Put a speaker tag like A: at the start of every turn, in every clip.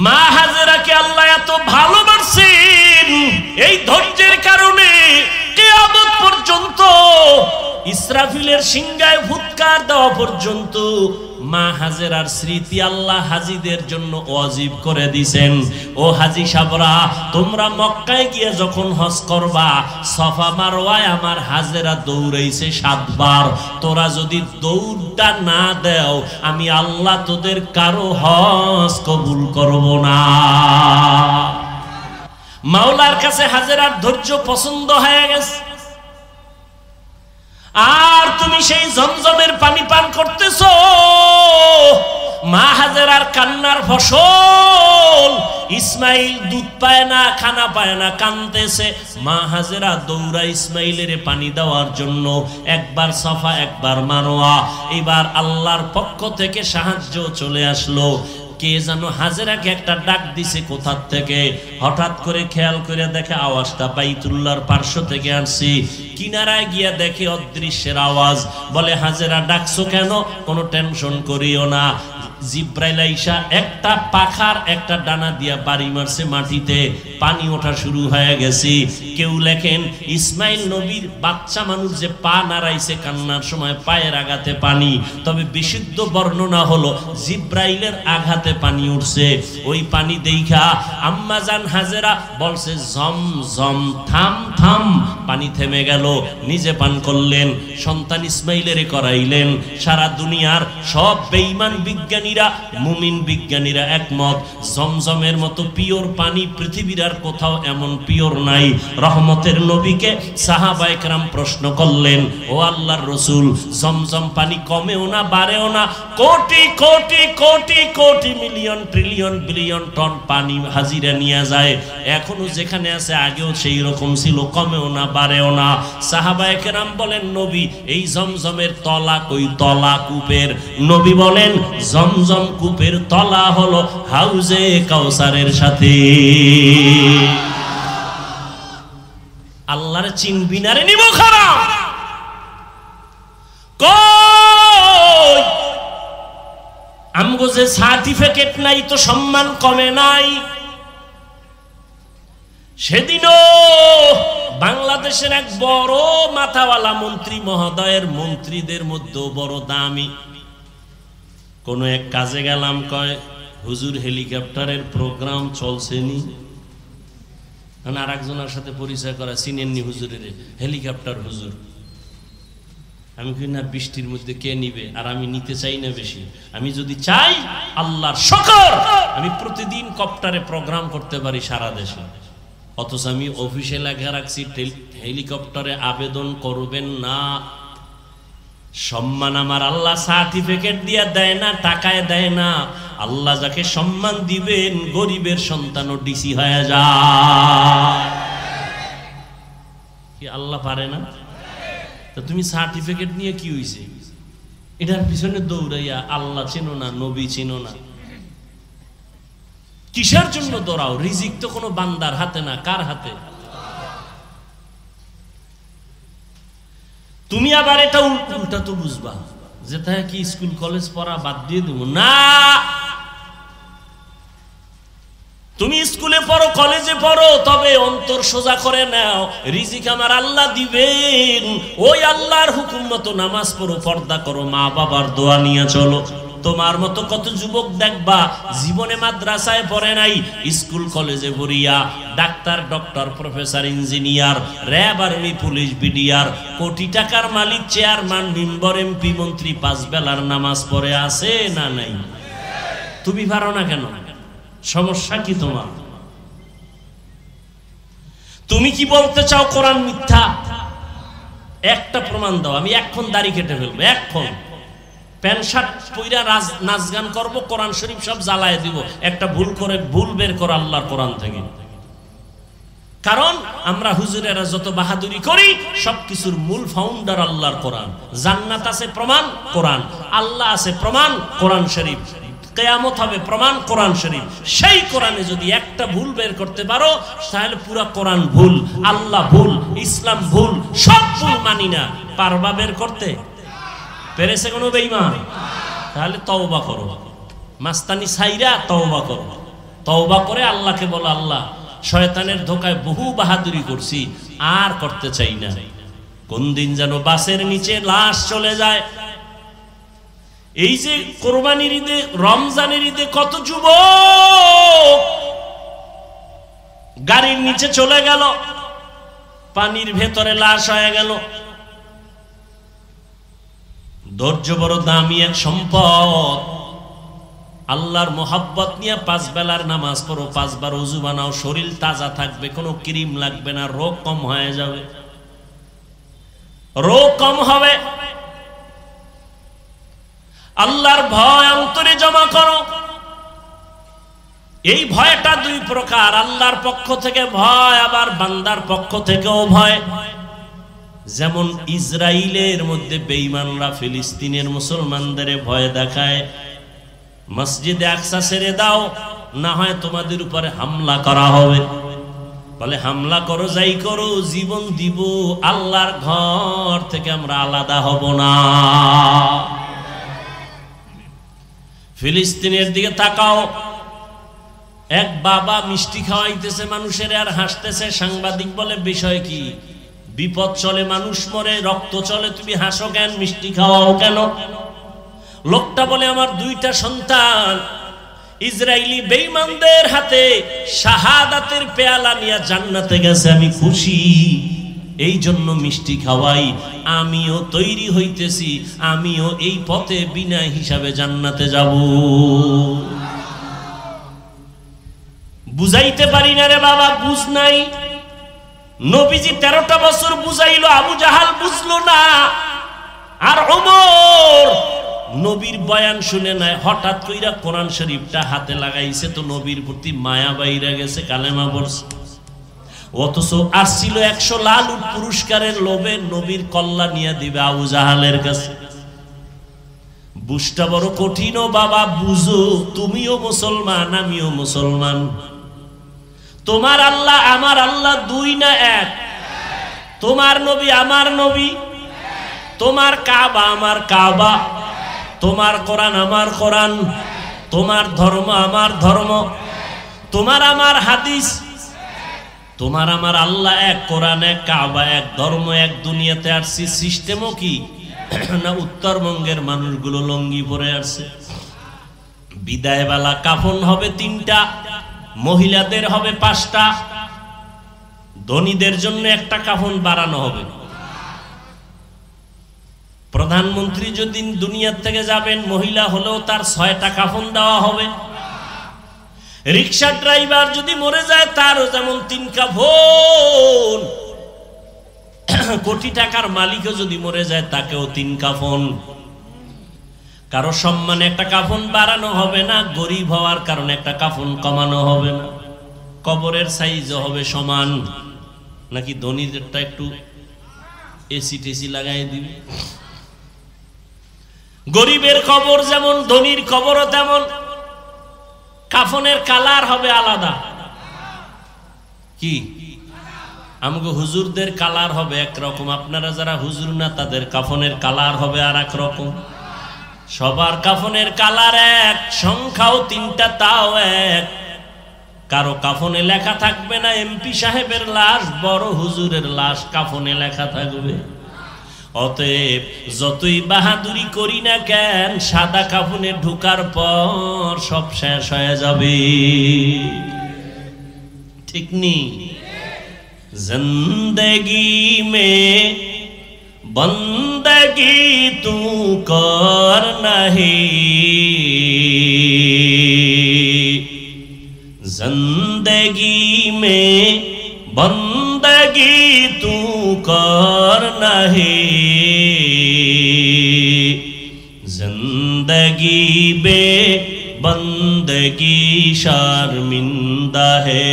A: মা হাজেরাকে আল্লাহ এত ভালোবাসেন, এই ধৈর্যের কারণে কিয়ামত পর্যন্ত ইসরাফিলের সিংহায় ফুৎকার দেওয়া পর্যন্ত মা হাজেরার স্মৃতি আল্লাহ হাজীদের জন্য ওয়াজিব করে দিয়েছেন। ও হাজী সাবরা, তোমরা মক্কায় গিয়ে যখন হজ করবা, সফা মারওয়ায় আমার হাজেরা দৌড়াইছে 7 বার। তোরা যদি দৌড়টা না দেও, আমি আল্লাহ তোদের কারো হজ কবুল করব না। মাওলার কাছে হাজেরার ধৈর্য পছন্দ হয়ে গেছে। আর তুমি সেই জমজমের পানি পান করতেছো, মা হাজেরার কান্নার ফসল। ইসমাইল দুধ পায় না, খানা পায় না, কাঁদতেছে। মা হাজেরা দৌড়া ইসমাইলের পানি দেওয়ার জন্য, একবার সাফা একবার মারওয়া। এবার আল্লাহর পক্ষ থেকে সাহায্য চলে আসলো। কে যেন হাজেরাকে একটা ডাক দিছে কোথা থেকে। হঠাৎ করে খেয়াল করে দেখে আওয়াজটা বাইতুল্লাহর পার্শ্ব থেকে আসছে। কিনারায় গিয়া দেখে অদৃশ্যের আওয়াজ। বলে, হাজেরা ডাকছো কেন? কোনো টেনশন করিও না, জিব্রাইল আইসা একটা পাখার একটা ডানা দিয়া বাড়ি মারছে মাটিতে, পানি ওঠা শুরু হয়ে গেছে। কেউ লেখেন ইসমাইল নবীর বাচ্চা মানুষ যে পা নাড়াইছে কান্নার সময় পায়ের আঘাতে পানি, তবে বিশুদ্ধ বর্ণনা হলো জিব্রাইলের আঘাতে পানি উঠছে। ওই পানি দেখা আম্মা জান হাজেরা বলছে, জম জম, থাম থাম। পানি থেমে গেল, নিজে পান করলেন, সন্তান ইসমাইলের করাইলেন। সারা দুনিয়ার সব বেঈমান বিজ্ঞানীরা, মুমিন বিজ্ঞানীরা একমত, জমজমের মতো পিওর পানি পৃথিবীর আর কোথাও এমন পিওর নাই। রহমতের নবীকে সাহাবায়ে কেরাম প্রশ্ন করলেন, ও আল্লাহর রাসূল, জমজম পানি কমেও না বাড়েও না, crore crore crore crore million trillion billion ton পানি হাজিরা নিয়ে যায়, এখনো যেখানে আছে আগেও সেই রকম ছিল, কমেও না বাড়েও না। সাহাবায়ে কেরাম বলেন, নবী এই জমজমের তলা কই? তলা কূপের। নবী বলেন, জমজম কূপের তলা হলো হাউজে কাউসারের সাথে। আল্লাহর চিনবি না রে নিব খারাপ। কই আমগো যে সার্টিফিকেট নাই তো সম্মান কমে নাই। সেদিনও বাংলাদেশের এক বড় মাথাওয়ালা মন্ত্রী মহোদয়ের মন্ত্রীদের মধ্যে বড় দামি কোন এক কাজে গেলাম, কয় হুজুর হেলিকপ্টারের প্রোগ্রাম চলছেনি। আর একজনের সাথে পরিচয় করা, চিনেননি হুজুরের? হেলিকপ্টার হুজুর। আমি কই না, বৃষ্টির মধ্যে কে নিবে? আর আমি নিতে চাই না বেশি। আমি যদি চাই, আল্লাহর শুকর, আমি প্রতিদিন কপ্টারে প্রোগ্রাম করতে পারি সারা দেশে। অথচ আমি অফিসে লেখা রাখছি হেলিকপ্টারে আবেদন করবেন না। সম্মান আমার আল্লাহ সার্টিফিকেট দিয়ে দেয় না, টাকায় দেয় না। আল্লাহ যাকে সম্মান দিবেন, গরিবের সন্তানও ডিসি হয়ে যায়। কি আল্লাহ পারে না? তা তুমি সার্টিফিকেট নিয়ে কি হইছে? এটার পিছনে দৌড়াইয়া আল্লাহ চিনো না, নবী চিনো না, কিসের জন্য দৌড়াও? রিজিক তো কোনো বান্দার হাতে না, কার হাতে? তুমি আবার এটা উল্টা তো বুঝবা যে তাই কি স্কুল কলেজ পড়া বাদ দিয়ে দেব না। তুমি স্কুলে পড়ো, কলেজে পড়ো, তবে অন্তর সোজা করে নাও, রিজিক আমার আল্লাহ দিবেন। ওই আল্লাহর হুকুম মতো নামাজ পড়ো, পর্দা করো, মা বাবার দোয়া নিয়ে চলো। তোমার মতো কত যুবক দেখবা জীবনে মাদ্রাসায় পড়ে নাই, স্কুল কলেজে পড়িয়া doctor, doctor, professor, engineer, RAB, army, police, BDR, কোটি টাকার মালিক, চেয়ারম্যান, মেম্বার, এমপি, মন্ত্রী, 5 বেলার নামাজ পড়ে আছে না নাই? তুমি পারো না কেন? সমস্যা কি তোমার? তুমি কি বলতে চাও কোরআন মিথ্যা? একটা প্রমাণ দাও, আমি এখন দাড়ি কেটে ফেলবো, এখন প্যান্ট শার্ট পইরা নাচ গান করবো, কোরআন শরীফ সব জ্বালায় দিব। একটা ভুল করে ভুল বের করো আল্লাহর কোরআন থেকে। কারণ আমরা হুজুরেরা যত বাহাদুরি করি, সবকিছুর মূল ফাউন্ডার আল্লাহর কোরআন। জান্নাত আছে প্রমাণ কোরআন, আল্লাহ আছে প্রমাণ কোরআন শরীফ, কিয়ামত হবে প্রমাণ কোরআন শরীফ। সেই কোরআনে যদি একটা ভুল বের করতে পারো, তাহলে পুরো কোরআন ভুল, আল্লাহ ভুল, ইসলাম ভুল, সব ভুল মানি না। পারবা বের করতে? পেরেছে কোনো বেঈমান? তাহলে তওবা করো, মাস্তানি ছাইরা তওবা করো। তওবা করে আল্লাহকে বলো, আল্লাহ শয়তানের ধোকায় বহু বাহাদুরি করছি, আর করতে চাই না। কোন দিন যেন বাসের নিচে লাশ চলে যায়। এই যে কোরবানির ঈদে, রমজানের ঈদে কত যুবক গাড়ির নিচে চলে গেল, পানির ভেতরে লাশ হয়ে গেল। ধৈর্য বড় দামি এক সম্পদ। আল্লাহর মোহাব্বত নিয়ে 5 বেলার নামাজ পড়ো, 5 বার ওযু বানাও, শরীর তাজা থাকবে, কোনো ক্রিম লাগবে না, রোগ কম হয়ে যাবে, রোগ কম হবে। আল্লাহর ভয় অন্তরে জমা করো। এই ভয়টা 2 প্রকার, আল্লাহর পক্ষ থেকে ভয়, আবার বান্দার পক্ষ থেকেও ভয়। যেমন ইসরায়েলের মধ্যে বেঈমানরা ফিলিস্তিনের মুসলমানদের ভয় দেখায়, মসজিদে আকসা ছেড়ে দাও, না হয় তোমাদের উপরে হামলা করা হবে। বলে হামলা করো, যাই করো, জীবন দিব, আল্লাহর ঘর থেকে আমরা আলাদা হব না। ফিলিস্তিনের দিকে তাকাও, এক বাবা মিষ্টি খাওয়াইতেছে মানুষের আর হাসতেছে। সাংবাদিক বলে বিষয় কি? বিপদ চলে, মানুষ মরে, রক্ত চলে, তুমি হাসো কেন, মিষ্টি খাওয়াও কেন? লোকটা বলে আমার 2টা সন্তান ইসরায়েলি বেঈমানদের হাতে শাহাদাতের পেয়ালা নিয়ে জান্নাতে গেছে, আমি খুশি, এই জন্য মিষ্টি খাওয়াই। আমিও তৈরি হইতেছি, আমিও এই পথে বিনা হিসাবে জান্নাতে যাব। বুঝাইতে পারি না রে বাবা, বুঝ নাই। নবীজি 13টা বছর বুঝাইলো, আবু জাহাল বুঝলো না। আর ওমর নবীর বয়ান শুনে নাই, হঠাৎ কইরা কোরআন শরীফটা হাতে লাগাইছে, তো নবীর প্রতি মায়া বাইরা গেছে, কালেমা পড়ছে। অথচ আসছিল 100 লাল উট পুরস্কারের লোভে নবীর কল্লা নিয়ে দিবে আবু জাহালের কাছে। বুঝটা বড় কঠিন ও বাবা, বুঝো, তুমিও মুসলমান, আমিও মুসলমান। তোমার আল্লাহ আমার আল্লাহ 2 না 1? তোমার নবী আমার নবী, তোমার কাবা আমার কাবা, তোমার কোরআন আমার কোরআন, তোমার ধর্ম আমার ধর্ম, তোমার আমার হাদিস, তোমার আমার আল্লাহ এক, কোরআন এক, কাবা এক, ধর্ম এক। দুনিয়াতে আসছি সিস্টেমও কি না উত্তরবঙ্গের মানুষগুলো লঙ্গি পরে আসছে। বিদায় বেলা কাফন হবে 3টা, মহিলাদের হবে 5টা, ধনীদের জন্য একটা কাফন বাড়ানো হবে। প্রধানমন্ত্রী যদি দুনিয়ার থেকে যাবেন, মহিলা হলেও তার 6টা কাফন দেওয়া হবে। রিক্সা ড্রাইভার যদি মরে যায়, তারও যেমন 3 কাফন। কোটি টাকার মালিকও যদি মরে যায়, তাকেও 3 কাফন। কারো সম্মানে একটা কাফন বাড়ানো হবে না, গরিব হওয়ার কারণে একটা কাফন কমানো হবে না। কবরের সাইজও হবে সমান, নাকি ধনীদেরটা একটু এসি টেসি লাগাই দিবে। গরিবের কবর যেমন, ধনীর কবরও তেমন। কাফনের কালার হবে আলাদা। কি আমগো হুজুরদের কালার হবে একরকম, আপনারা যারা হুজুর না তাদের কাফনের কালার হবে আর এক রকম। সবার কাফনের কালার এক, সংখ্যাও 3টা, তাও এক। কারো কাফনে লেখা থাকবে না এমপি সাহেবের লাশ, বড় হুজুরের লাশ কাফনে লেখা থাকবে। অতএব যতই বাহাদুরি করি না কেন, সাদা কাফনে ঢুকার পর সব শেষ হয়ে যাবে, ঠিক নি? জিন্দেগি মে বন্দগি তু কর নাহি, জিন্দেগি মে বন্দগি তু কর নাহি, जिंदगी बे बंदगी शर्मिंदा है,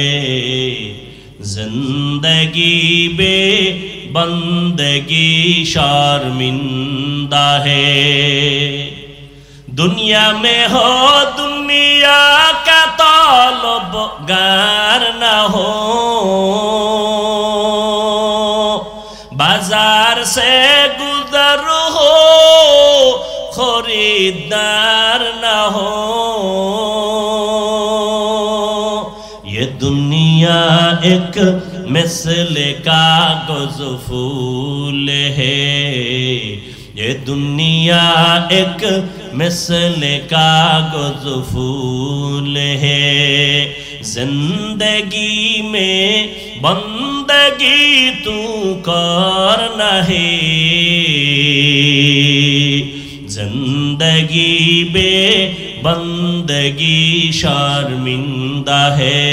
A: जिंदगी बे बंदगी शर्मिंदा है। दुनिया में हो दुनिया का तलबगार न हो, बाजार से गुजर हो खरीदार न हो। ये दुनिया एक मिसले कागज फूल है, ये दुनिया एक मिसले कागज फूल है, जिंदगी में बंदगी तू करना है, जिंदगी बे बंदगी शर्मिंदा है,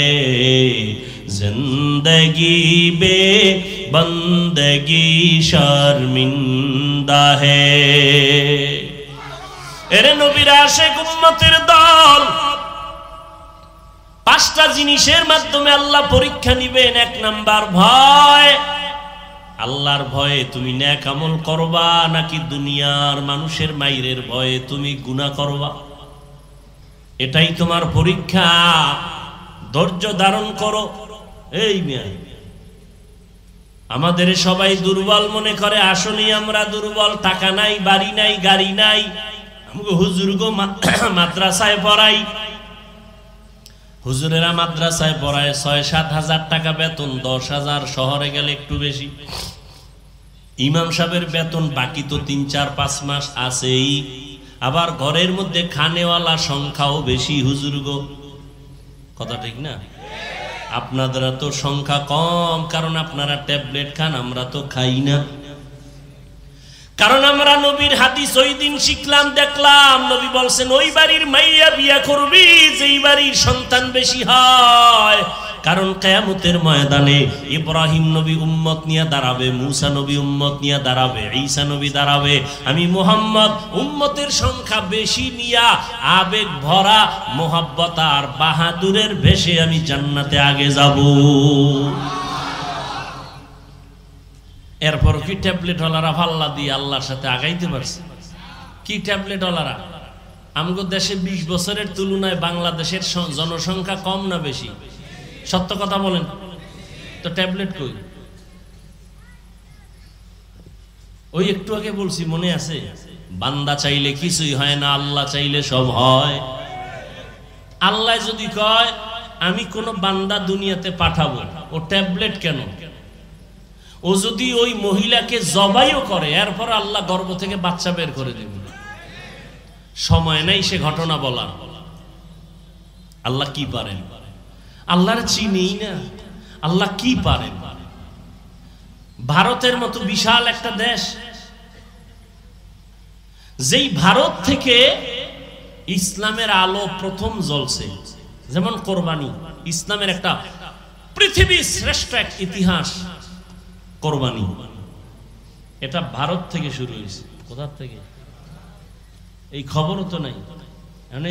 A: जिंदगी बे बंदगी शर्मिंदा है। এরে নবীর আশিক উম্মতের দল, পাঁচটা জিনিসের মাধ্যমে আল্লাহ পরীক্ষা নিবেন। এক নাম্বার ভয়। আল্লাহর ভয়ে তুমি নেক আমল করবা নাকি দুনিয়ার মানুষের মাইরের ভয়ে তুমি গুনাহ করবা, এটাই তোমার পরীক্ষা। ধৈর্য ধারণ করো। এই মিয়া আমাদের সবাই দুর্বল মনে করে, আসলেই আমরা দুর্বল। টাকা নাই, বাড়ি নাই, গাড়ি নাই। আমাকে হুজুর গো মাদ্রাসায় পড়াই, হুজুরেরা মাদ্রাসায় পড়ায় ৬-৭ হাজার টাকা বেতন, ১০,০০০, শহরে গেলে একটু বেশি। ইমাম সাহেবের বেতন বাকি তো ৩-৪-৫ মাস আছেই, আবার ঘরের মধ্যে খানেওয়ালা সংখ্যাও বেশি। হুজুর গো কথা ঠিক না? আপনাদের তো সংখ্যা কম, কারণ আপনারা ট্যাবলেট খান, আমরা তো খাই না। কারণ আমরা নবীর হাদিস ওই দিন শিখলাম, দেখলাম নবী বলছেন ওই বাড়ির মাইয়া বিয়া করবি যেই বাড়ির সন্তান বেশি হয়। কারণ কিয়ামতের ময়দানে ইব্রাহিম নবী উম্মত নিয়ে দাঁড়াবে, মুসা নবী উম্মত নিয়ে দাঁড়াবে, ঈসা নবী দাঁড়াবে। আমি মুহাম্মদ উম্মতের সংখ্যা বেশি নিয়া আবেগ ভরা মোহাব্বত আর বাহাদুরের ভেসে আমি জান্নাতে আগে যাব। এরপর কি ট্যাবলেট ওয়ালারা পাল্লা দিয়ে আল্লাহর সাথে আগাইতে পারছে? কি ট্যাবলেট ওয়ালারা? আমগো দেশে ২০ বছরের তুলনায় বাংলাদেশের জনসংখ্যা কম না বেশি? সত্য কথা বলেন তো, ট্যাবলেট কই? ওই একটু আগে বলছি, মনে আছে? বান্দা চাইলে কিছুই হয় না, আল্লাহ চাইলে সব হয়। আল্লাহ যদি কয় আমি কোন বান্দা দুনিয়াতে পাঠাবো, ও ট্যাবলেট কেন? ও যদি ওই মহিলাকে জবাইও করে, এরপর আল্লাহ গর্ভ থেকে বাচ্চা বের করে দেবে। সময় নাই সে ঘটনা বলা। আল্লাহ কি পারেন? আল্লাহর চিনেই না, আল্লাহ কি পারেন? ভারতের মতো বিশাল একটা দেশ, যেই ভারত থেকে ইসলামের আলো প্রথম জ্বলছে, যেমন কোরবানি, ইসলামের একটা পৃথিবীর শ্রেষ্ঠ এক ইতিহাস কোরবানি, এটা ভারত থেকে শুরু হয়েছে। কোথা থেকে? এই খবরও তো নাই।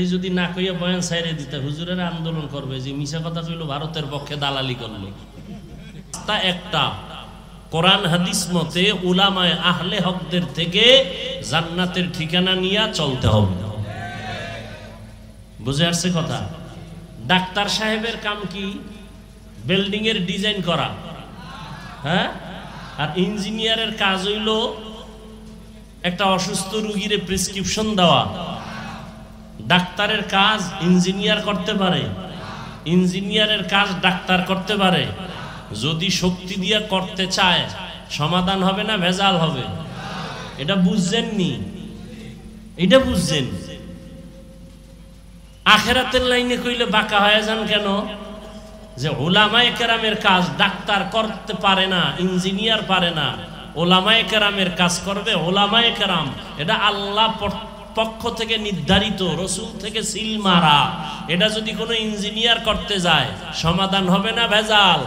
A: এই যদি না কইয়া বয়ান সাইরে দিতে, হুজুরেরা আন্দোলন করবে যে মিশা কথা কইল, ভারতের পক্ষে দালালি করলো। তা একটা কোরআন হাদিস মতে উলামায়ে আহলে হকদের থেকে জান্নাতের ঠিকানা নিয়ে চলতে হবে। বুঝে আসছে কথা? ডাক্তার সাহেবের কাম কি? বিল্ডিং এর ডিজাইন করা, হ্যাঁ? আর ইঞ্জিনিয়ারের কাজ হইল একটা অসুস্থ রোগীরে প্রেসক্রিপশন দেওয়া। ডাক্তারের কাজ ইঞ্জিনিয়ার করতে পারে, ইঞ্জিনিয়ারের কাজ ডাক্তার করতে পারে। যদি শক্তি দিয়ে করতে চায় সমাধান হবে না ভেজাল হবে। এটা বুঝছেননি? এটা বুঝছেন? আখেরাতের লাইনে কইলে বাঁকা হয়ে যান কেন? যে উলামায়ে কেরামের কাজ ডাক্তার করতে পারে না, ইঞ্জিনিয়ার পারে না, উলামায়ে কেরামের কাজ করবে উলামায়ে কেরাম। এটা আল্লাহ পক্ষ থেকে নির্ধারিত, রসুল থেকে সিল মারা। এটা যদি কোনো ইঞ্জিনিয়ার করতে যায় সমাধান হবে না ভেজাল?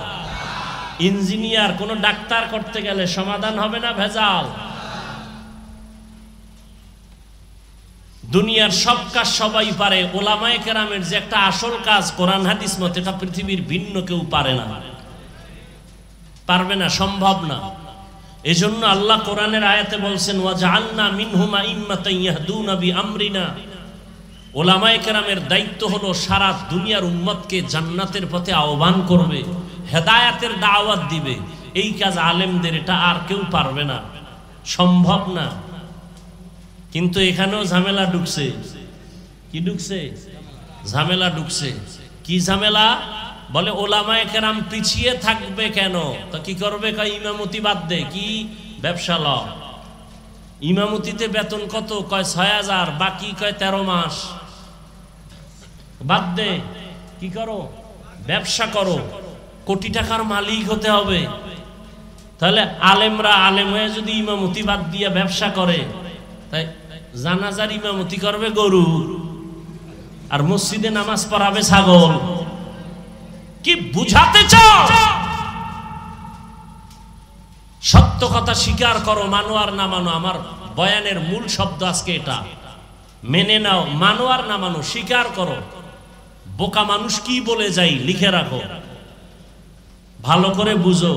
A: ইঞ্জিনিয়ার কোনো ডাক্তার করতে গেলে সমাধান হবে না ভেজাল? দুনিয়ার সব কাজ সবাই পারে, উলামায়ে কেরামের যে একটা আসল কাজ কোরআন হাদিস মতে, এটা পৃথিবীর ভিন্ন কেউ পারে না, পারবে না, সম্ভব না। এজন্য আল্লাহ কোরআনের আয়াতে বলছেন ওয়াজআলনা মিনহুম আইম্মাতান ইয়াহদুনা বিআমরিনা। উলামায়ে কেরামের দায়িত্ব হলো সারা দুনিয়ার উম্মতকে জান্নাতের পথে আহ্বান করবে, হেদায়েতের দাওয়াত দিবে। এই কাজ আলেমদের, এটা আর কেউ পারবে না, সম্ভব না। কিন্তু এখানেও ঝামেলা ঢুকছে। কি ঢুকছে? ঝামেলা ঢুকছে। কি ঝামেলা? বলে ওলামায়ে কেরাম পিছিয়ে থাকবে কেন? তো কি করবে? কয় ইমামতি বাদ দে। কি ব্যবসা ল? ইমামতিতে বেতন কত? কয় ৬,০০০, বাকি কয় ১৩ মাস। বাদ দে, কি করো? ব্যবসা করো, কোটি টাকার মালিক হতে হবে। তাহলে আলেমরা আলেম হয়ে যদি ইমামতি বাদ দিয়ে ব্যবসা করে, তাই জানাজার ইমামতি করবে গরু, আর মসজিদে নামাজ পড়াবে ছাগল। কি বুঝাতে চাও? সত্য কথা স্বীকার করো, মানো আর না মানো। আমার বয়ানের মূল শব্দ আজকে এটা, মেনে নাও। মানো আর না মানো, স্বীকার করো। বোকা মানুষ কি বলে যাই লিখে রাখো, ভালো করে বুঝো।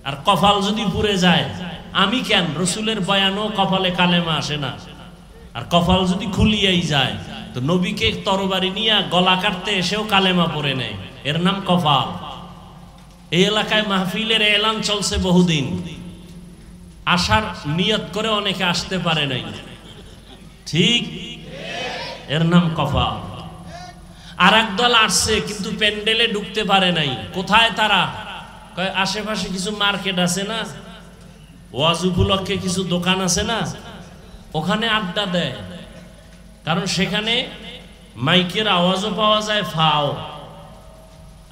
A: আর কপাল যদি পুড়ে যায়, আমি কেন, রসুলের বয়ানও কপালে কালেমা আসে না। আর কপাল যদি খুলিয়াই যায়, তো নবীকে তরবারি নিয়ে গলা কাটতে এসেও কালেমা পড়ে নেয়, এর নাম কপাল। এই এলাকায় মাহফিলের এলান চলছে বহুদিন, আসার নিয়ত করে অনেকে আসতে পারে নাই, ঠিক, এর নাম কপাল। আর একদল আসছে কিন্তু প্যান্ডেলে ঢুকতে পারে নাই। কোথায় তারা? কয় আশেপাশে কিছু মার্কেট আছে না, ওয়াজ উপলক্ষে কিছু দোকান আছে না, ওখানে আড্ডা দেয়। কারণ সেখানে মাইকের আওয়াজও পাওয়া যায় ফাও,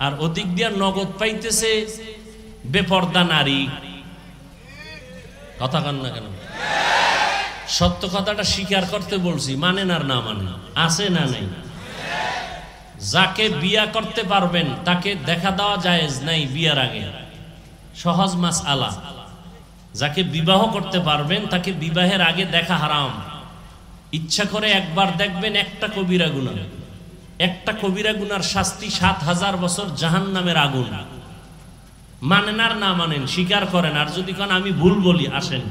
A: আর ওদিক দিয়ে নগদ পাইতেছে বেপর্দা নারী। কথা কান না কেন? সত্য কথাটা স্বীকার করতে বলছি, মানেন আর না মানেন, আছে না নেই? যাকে বিয়া করতে পারবেন তাকে দেখা দেওয়া জায়েজ নাই বিয়ার আগে, সহজ মাসআলা। যাকে বিবাহ করতে পারবেন তাকে বিবাহের আগে দেখা হারাম। ইচ্ছা করে একবার দেখবেন, একটা কবিরা গুনাহ, একটা কবিরা গুনার শাস্তি ৭,০০০ বছর জাহান্নামের আগুন। মানেন আর না মানেন, স্বীকার করেন। আর যদি কোন আমি ভুল বলি, আসেন,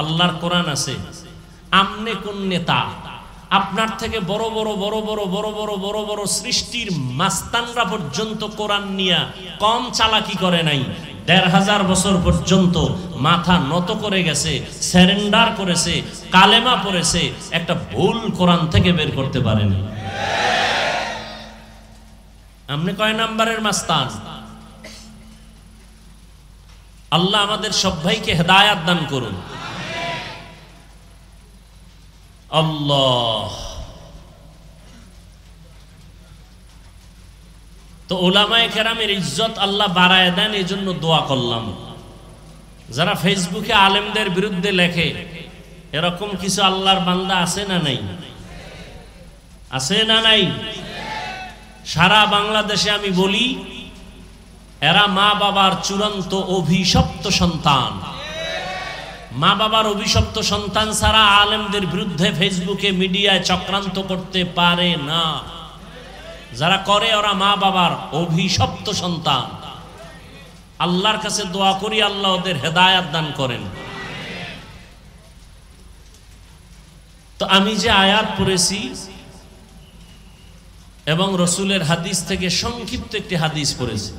A: আল্লাহর কোরআন আছে। আমনে কোন নেতা? আপনার থেকে বড় বড় বড় বড় বড় বড় বড় বড় সৃষ্টির মাস্তানরা পর্যন্ত কোরআন নিয়ে কম চালাকি করে নাই। ১৫০০ বছর পর্যন্ত মাথা নত করে গেছে, সারেন্ডার করেছে, কালেমা পড়েছে, একটা ভুল কোরআন থেকে বের করতে পারেনি। আপনি কয় নাম্বারের মাস্তান? আল্লাহ আমাদের সব ভাইকে হেদায়াত দান করুন। আল্লাহ। তো উলামায়ে কেরামের ইজ্জত আল্লাহ বাড়ায় দেন, এই জন্য দোয়া করলাম। যারা ফেসবুকে আলেমদের বিরুদ্ধে লেখে, এরকম কিছু আল্লাহর বান্দা আছে না নাই? আছে না নাই? সারা বাংলাদেশে আমি বলি, এরা মা বাবার চূড়ান্ত অভিশপ্ত সন্তান। মা বাবার অভিশপ্ত সন্তান ছাড়া আলেমদের বিরুদ্ধে ফেসবুকে মিডিয়ায় চক্রান্ত করতে পারে না। যারা করে ওরা মা বাবার অভিশপ্ত সন্তান। আল্লাহর কাছে দোয়া করি আল্লাহ ওদের হেদায়াত দান করেন। তো আমি যে আয়াত পড়েছি এবং রসুলের হাদিস থেকে সংক্ষিপ্ত একটি হাদিস পড়েছি,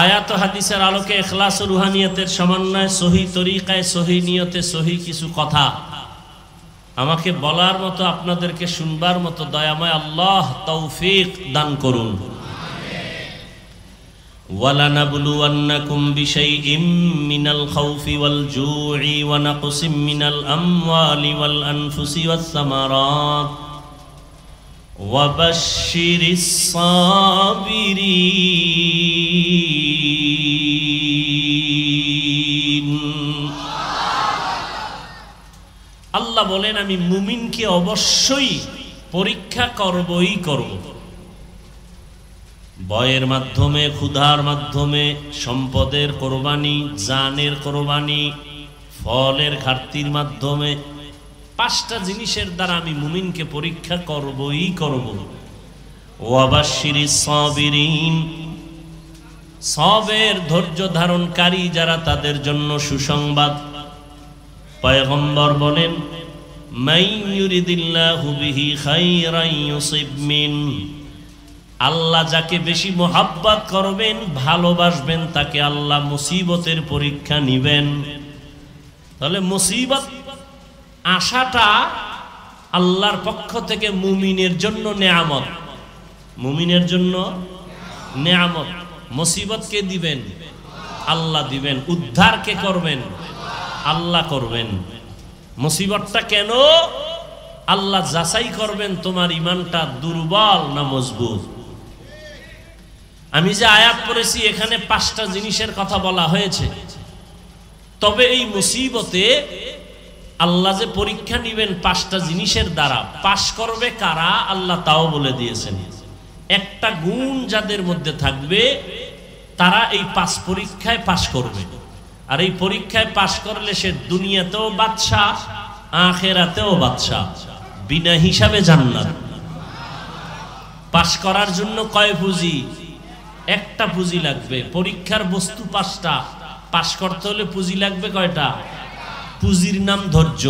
A: আয়াত হাদিসের আলোকে ইখলাস ও রুহানিয়তের সমন্বয়ে সহি তরিকায় সহি নিয়তে সহি কিছু কথা আমাকে বলার মতো, আপনাদেরকে শুনবার মতো দয়াময় আল্লাহ তৌফিক দান করুন। ওয়ালানাবলুওয়ান্নাকুম বিশাইইম মিনাল খাউফি ওয়াল জুই ওয়া নাকসিম মিনাল আমওয়ালি ওয়াল আনফুসি ওয়াস সামারাত ওয়া বাশশিরিস সাবিরিন। আল্লাহ বলেন, আমি মুমিনকে অবশ্যই পরীক্ষা করবই করব। ভয়ের মাধ্যমে, ক্ষুধার মাধ্যমে, সম্পদের কোরবানি, জানের কোরবানি, ফলের ঘাটতির মাধ্যমে, 5টা জিনিসের দ্বারা আমি মুমিনকে পরীক্ষা করবই করব। ওয়া বাশশিরিস সাবিরিন, সবের ধৈর্য ধারণকারী যারা, তাদের জন্য সুসংবাদ। পয়গম্বর বলেন, মান ইউরিদিল্লাহু বিহি খায়রান ইউসিব মিন, আল্লাহ যাকে বেশি মোহাব্বত করবেন, ভালোবাসবেন, তাকে আল্লাহ মুসিবতের পরীক্ষা নিবেন। তাহলে মুসিবত আসাটা আল্লাহর পক্ষ থেকে মুমিনের জন্য নেয়ামত। মুমিনের জন্য নেয়ামত। মুসিবত কে দিবেন? আল্লাহ দিবেন। উদ্ধার কে করবেন? আল্লাহ করবেন। মুসিবতটা কেন? আল্লাহ যাচাই করবেন তোমার ঈমানটা দুর্বল না মজবুত। আমি যে আয়াত পড়েছি এখানে 5টা জিনিসের কথা বলা হয়েছে, তবে এই মুসিবতে আল্লাহ যে পরীক্ষা নিবেন 5টা জিনিসের দ্বারা, পাশ করবে কারা আল্লাহ তাও বলে দিয়েছেন। একটা গুণ যাদের মধ্যে থাকবে তারা এই 5 পরীক্ষায় পাশ করবে। আর এই পরীক্ষায় পাশ করলে সে দুনিয়াতেও বাদশা, আখিরাতেও বাদশা, বিনা হিসাবে জান্নাত। পাশ করার জন্য কয় পুঁজি? একটা পুঁজি লাগবে। পরীক্ষার বস্তু 5টা, পাশ করতে হলে পুঁজি লাগবে কয়টা? পুঁজির নাম ধৈর্য।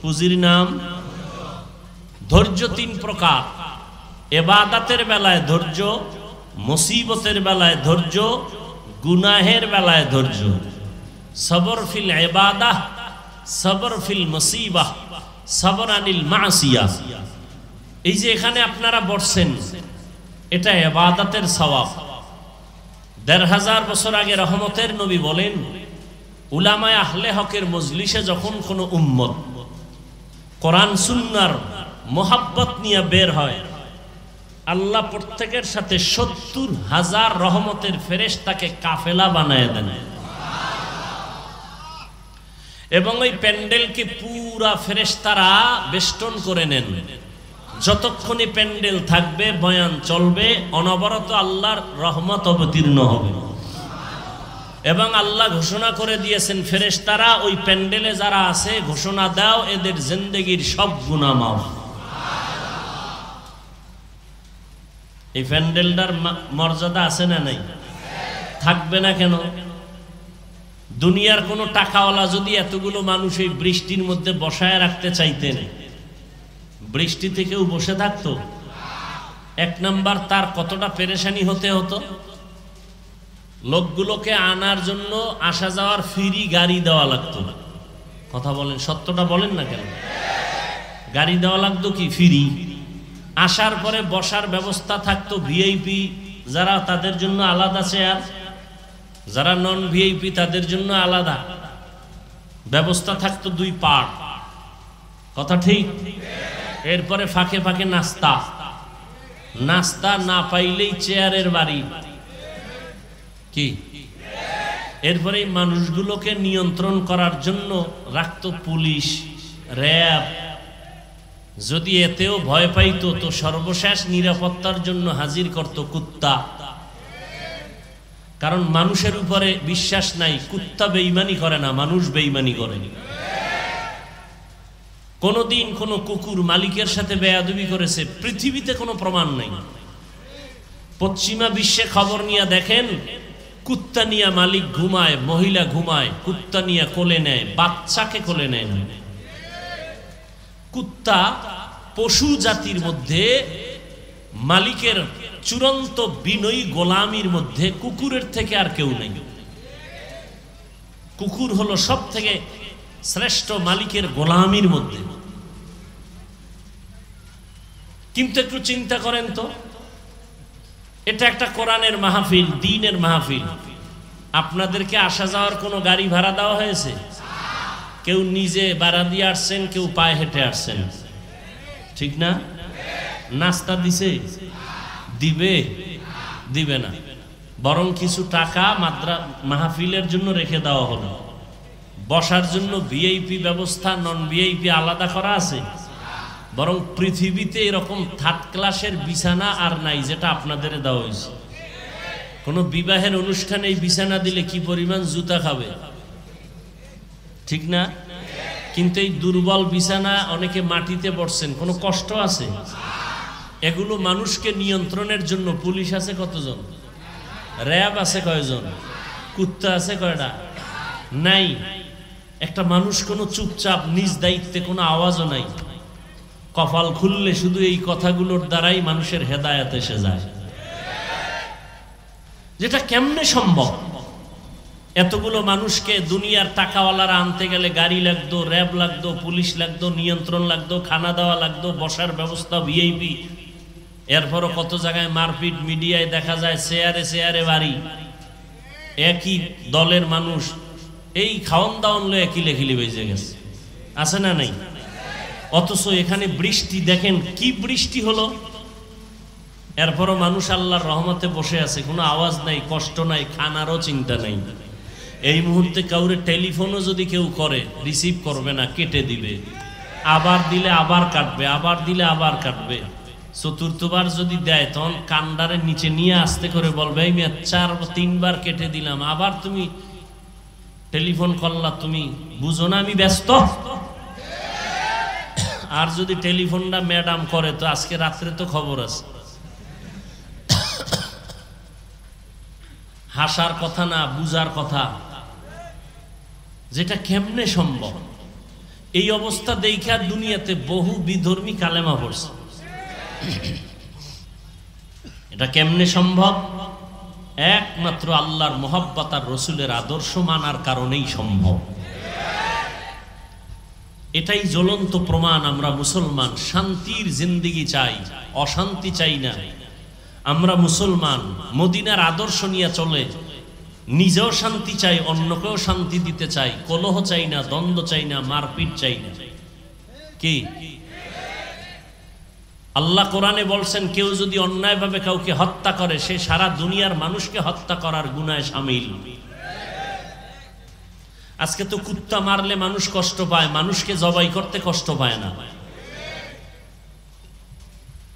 A: পুঁজির নাম ধৈর্য। 3 প্রকার: ইবাদতের বেলায় ধৈর্য, মুসিবতের বেলায় ধৈর্য, গুনাহের বেলায় ধৈর্য। সবর ফিল ইবাদাহ, সবর ফিল মুসিবাহ, সবর আনিল মাসিয়া। এই যে এখানে আপনারা বসছেন, এটা ইবাদতের সওয়াব। 1500 বছর আগে রহমতের নবী বলেন, উলামায়ে আহলে হকের মজলিসে যখন কোনো উম্মত কোরআন সুন্নাহর মোহাব্বত নিয়ে বের হয়, আল্লাহ প্রত্যেকের সাথে 70,000 রহমতের ফেরেশতাকে কাফেলা বানায় দেন এবং ওই প্যান্ডেলকে পুরা ফেরেশতারা বেষ্টন করে নেন। যতক্ষণই প্যান্ডেল থাকবে, বয়ান চলবে, অনবরত আল্লাহর রহমত অবতীর্ণ হবে। এবং আল্লাহ ঘোষণা করে দিয়েছেন, ফেরেশতারা ওই প্যান্ডেলে যারা আছে ঘোষণা দাও এদের জিন্দেগীর সব গুনাহ মাফ। এই প্যান্ডেলটার মর্যাদা আছে না নাই? থাকবে না কেন? দুনিয়ার কোন টাকাওয়ালা যদি এতগুলো মানুষ এই বৃষ্টির মধ্যে বসায় রাখতে চাইতেন, বৃষ্টিতে কেউ বসে থাকতো? 1 নাম্বার, তার কতটা পেরেশানি হতে হতো। লোকগুলোকে আনার জন্য আসা যাওয়ার ফ্রি গাড়ি দেওয়া লাগতো। কথা বলেন, সত্যটা বলেন না কেন? গাড়ি দেওয়া লাগতো কি? ফ্রি। আসার পরে বসার ব্যবস্থা থাকতো, ভিআইপি যারা তাদের জন্য আলাদা চেয়ার, যারা নন ভিআইপি তাদের জন্য আলাদা ব্যবস্থা থাকতো, 2 পার্ট। কথা ঠিক? এরপরে ফাঁকে ফাঁকে নাস্তা, নাস্তা না পাইলেই চেয়ারের বাড়ি কি। এরপরে এই মানুষগুলোকে নিয়ন্ত্রণ করার জন্য রাখতো পুলিশ, র্যাব। যদি এতেও ভয় পাইতো তো সর্বশেষ নিরাপত্তার জন্য হাজির করত কুত্তা। কারণ মানুষের উপরে বিশ্বাস নাই, কুত্তা বেঈমানি করে না, মানুষ বেঈমানি করে। কোনদিন কোন কুকুর মালিকের সাথে বেয়াদবি করেছে পৃথিবীতে কোনো প্রমাণ নাই। পশ্চিমা বিশ্বে খবর নিয়ে দেখেন, কুত্তা নিয়ে মালিক ঘুমায়, মহিলা ঘুমায়, কুত্তা নিয়ে কোলে নেয়, বাচ্চাকে কোলে নেয় না। কুত্তা পশু জাতির মধ্যে মালিকের চূড়ান্ত বিনয়ী গোলামির মধ্যে কুকুরের থেকে আর কেউ নেই। কুকুর হলো সব থেকে শ্রেষ্ঠ মালিকের গোলামির মধ্যে। কিন্তু একটু চিন্তা করেন তো, এটা একটা কোরআনের মাহফিল, দ্বীনের মাহফিল। আপনাদেরকে আসা যাওয়ার কোনো গাড়ি ভাড়া দেওয়া হয়েছে? কেউ নিজে ভাড়া দিয়ে আসছেন, কেউ পায়ে হেঁটে আসছেন, ঠিক না? নাস্তা দিছে? দিবে? দিবে না। বরং কিছু টাকা মাহফিলের জন্য রেখে দেওয়া হলো। বসার জন্য ভিআইপি ব্যবস্থা, নন ভিআইপি আলাদা করা আছে। বরং পৃথিবীতে এরকম 3rd ক্লাসের বিছানা আর নাই যেটা আপনাদের দেওয়া হয়েছে। কোনো বিবাহের অনুষ্ঠানে এই বিছানা দিলে কি পরিমাণ জুতা খাবে, ঠিক না? কিন্তু এই দুর্বল বিছানা অনেকে মাটিতে বসছেন, কোনো কষ্ট আছে? এগুলো মানুষকে নিয়ন্ত্রণের জন্য পুলিশ আছে কতজন? র্যাব আছে কয়জন? কুত্তা আছে কয়টা? নাই। একটা মানুষ কোনো চুপচাপ নিজ দায়িত্বে, কোনো আওয়াজও নাই। কপাল খুললে শুধু এই কথাগুলোর দ্বারাই মানুষের হেদায়েত এসে যায়। যেটা কেমনে সম্ভব? এতগুলো মানুষকে দুনিয়ার টাকাওয়ালারা আনতে গেলে গাড়ি লাগতো, র্যাব লাগতো, পুলিশ লাগতো, নিয়ন্ত্রণ লাগতো, খানা দেওয়া লাগতো, বসার ব্যবস্থা ভিআইপি। এরপরও কত জায়গায় মারপিট, মিডিয়ায় দেখা যায় চেয়ারে চেয়ারে বাড়ি, একই দলের মানুষ এই খাওয়ান দাওয়ান লয়ে কিলে বেজে গেছে, আছে না নাই? অথচ এখানে বৃষ্টি দেখেন কি বৃষ্টি হলো, এরপরও মানুষ আল্লাহর রহমতে বসে আছে, কোনো আওয়াজ নাই, কষ্ট নাই, খানারও চিন্তা নাই। এই মুহূর্তে কাউরে টেলিফোনও যদি কেউ করে রিসিভ করবে না, কেটে দিবে, আবার দিলে আবার কাটবে, আবার দিলে আবার কাটবে। চতুর্থবার যদি দেয় তখন কান্ডারের নিচে নিয়ে আস্তে করে বলবে, এই মেয়ে 4-3বার কেটে দিলাম, আবার তুমি টেলিফোন করলা, তুমি বুঝো না আমি ব্যস্ত? আর যদি টেলিফোনটা ম্যাডাম করে তো আজকে রাত্রে তো খবর আছে। হাসার কথা না, বুঝার কথা, যেটা কেমনে সম্ভব? এই অবস্থা দেখা দুনিয়াতে বহু বিধর্মী কালেমা পড়ছে। এটা কেমনে সম্ভব? একমাত্র আল্লাহর মোহাব্বত আর রসুলের আদর্শ মানার কারণেই সম্ভব। এটাই জ্বলন্ত প্রমাণ আমরা মুসলমান শান্তির জিন্দেগি চাই, অশান্তি চাই না। আমরা মুসলমান মদিনার আদর্শ নিয়ে চলে, নিজেও শান্তি চাই, অন্যকেও শান্তি দিতে চাই, কলহ চাই না, দ্বন্দ্ব চাই না, মারপিট চাই না। কি আল্লাহ কোরআনে বলছেন, কেউ যদি অন্যায়ভাবে কাউকে হত্যা করে সে সারা দুনিয়ার মানুষকে হত্যা করার গুনায় শামিল। আজকে তো কুত্তা মারলে মানুষ কষ্ট পায়, মানুষকে জবাই করতে কষ্ট পায় না।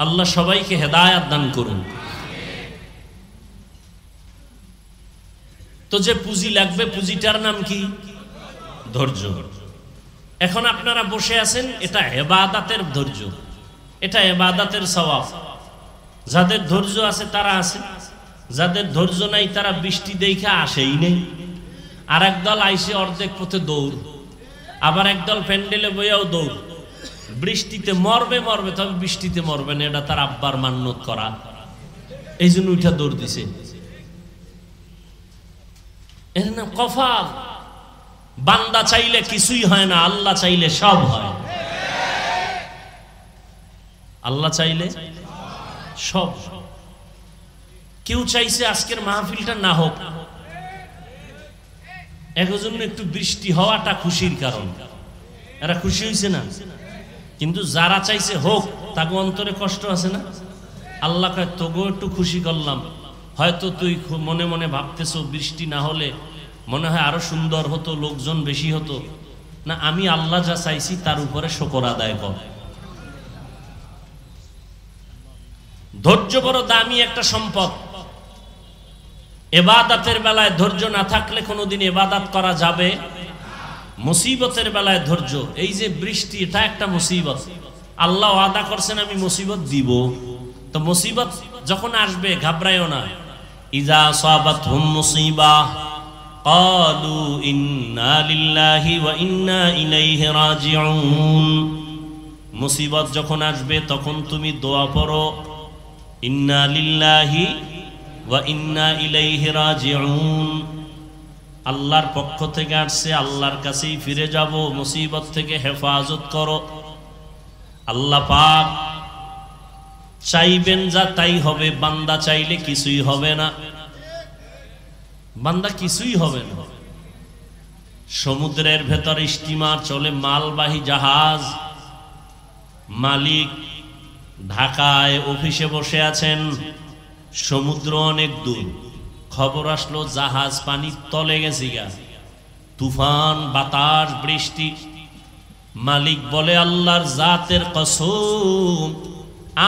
A: আল্লাহ সবাইকে হেদায়েত দান করুন। তো যে পুঁজি লাগবে, পুঁজিটার নাম কি? ধৈর্য। এখন আপনারা বসে আছেন, এটা ইবাদতের ধৈর্য, এটা ইবাদতের সওয়াব। যাদের ধৈর্য আছে তারা আছে, যাদের ধৈর্য নাই তারা বৃষ্টি দেখে আসেই নেই। আর একদল আইসে অর্ধেক পথে দৌড়, আবার একদল প্যান্ডেলে বইয়াও দৌড়। বৃষ্টিতে মরবে মরবে, তবে বৃষ্টিতে মরবে না, এটা তার আব্বার মান্যত করা, এই জন্য উঠা দৌড় দিছে। এর নাম কফাল। বান্দা চাইলে কিছুই হয় না, আল্লাহ চাইলে সব হয়। আল্লাহ চাইলে সব। কেউ চাইছে আজকের মাহফিলটা না হোক, একজন্য একটু বৃষ্টি হওয়াটা খুশির কারণ, এরা খুশি হয়েছে না? কিন্তু যারা চাইছে হোক তাকে অন্তরে কষ্ট আছে না? আল্লাহ কয় তোকেও একটু খুশি করলাম, হয়তো তুই মনে মনে ভাবতেছ বৃষ্টি না হলে মনে হয় আরো সুন্দর হতো, লোকজন বেশি হতো না। আমি আল্লাহ যা চাইছি তার উপরে শুকর আদায় কর। ধৈর্য বড় দামি একটা সম্পদ। ইবাদতের বেলায় ধৈর্য না থাকলে কোনোদিন ইবাদত করা যাবে। মুসিবতের বেলায় ধৈর্য, এই যে বৃষ্টি, এটা একটা মুসিবত। আল্লাহ ওয়াদা করছেন আমি মুসিবত দিব, তো মুসিবত যখন আসবে ঘাবড়াইও না। ইজা সাবাতহুম মুসিবাহ ক্বালু ইন্না লিল্লাহি ওয়া ইন্না ইলাইহি রাজিউন। মুসিবত যখন আসবে তখন তুমি দোয়া পড়ো, ইন্না লিল্লাহি ওয়া ইন্না ইলাইহি রাজিউন। আল্লাহর পক্ষ থেকে আসছে, আল্লাহর কাছেই ফিরে যাব, মুসিবত থেকে হেফাজত করো। আল্লাহ পাক চাইবেন যা তাই হবে, বান্দা চাইলে কিছুই হবে না, বান্দা কিছুই হবে না। সমুদ্রের ভেতর স্টিমার চলে, মালবাহী জাহাজ, মালিক ঢাকায় অফিসে বসে আছেন, সমুদ্র অনেক দূর, খবর আসলো জাহাজ পানির তলে গেছে গা, তুফান, বাতাস, বৃষ্টি। মালিক বলে আল্লাহর জাতের কসম,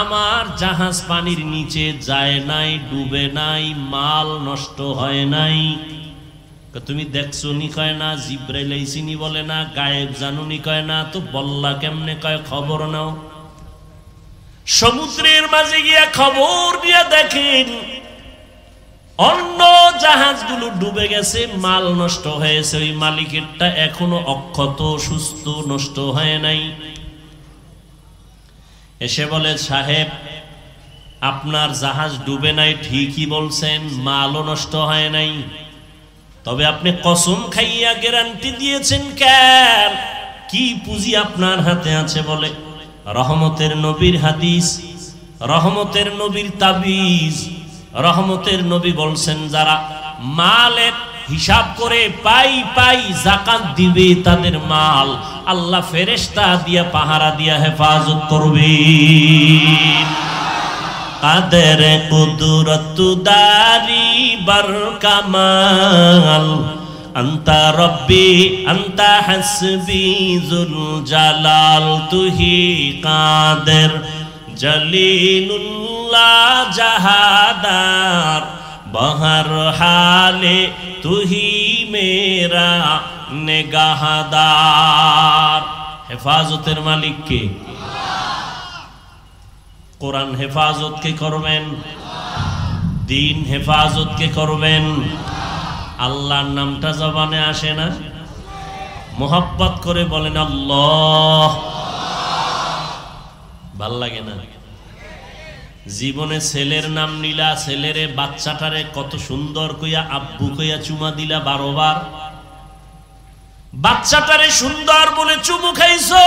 A: আমার জাহাজ পানির নিচে যায় নাই, ডুবে নাই, মাল নষ্ট হয় নাই। তুমি দেখছো নি? কয় না। জিব্রাইল আইসিনি বলে না। গায়েব জানুনি? কয় না। তো বল্লা কেমনে? কয় খবর নাও। সমুদ্রের মাঝে গিয়া খবর দিয়ে দেখেন অন্য জাহাজগুলো ডুবে গেছে, মাল নষ্ট হয়েছে, ওই মালিকেরটা এখনো অক্ষত, সুস্থ, নষ্ট হয় নাই। এসে বলে সাহেব আপনার জাহাজ ডুবে নাই, ঠিকই বলছেন, মালও নষ্ট হয় নাই, তবে আপনি কসম খাইয়া গ্যারান্টি দিয়েছেন কেন? কি পুঁজি আপনার হাতে আছে? বলে রহমতের নবীর হাদিস, রহমতের নবীর তাবিজ। রহমতের নবী বলছেন যারা মালের হিসাব করে পাই পাই যাকাত দিবে তাদের মাল আল্লাহ ফেরেশতা দিয়া পাহারা দিয়া হেফাজত করবে। কাদের কুদরত দারি বার কামাল আন্তা রব্বি আন্তা হাসবি জুল জালাল তুহি কাদের জলিলুল্লাহ জাহাদার বহর হালে তুহি মেরা নেগাহদার। হেফাজতের মালিক কে? কোরআন হেফাজত কে করবেন? দিন হেফাজত কে করবেন? আল্লাহর নামটা জবানে আসে না? মোহাব্বত করে বলেন আল্লাহ। ভাল লাগে না? জীবনে ছেলের নাম নিলা, ছেলেরে বাচ্চাটারে কত সুন্দর কইয়া আব্বু কইয়া চুমা দিলা 12 বার। বাচ্চাটারে সুন্দর বলে চুমু খাইছো,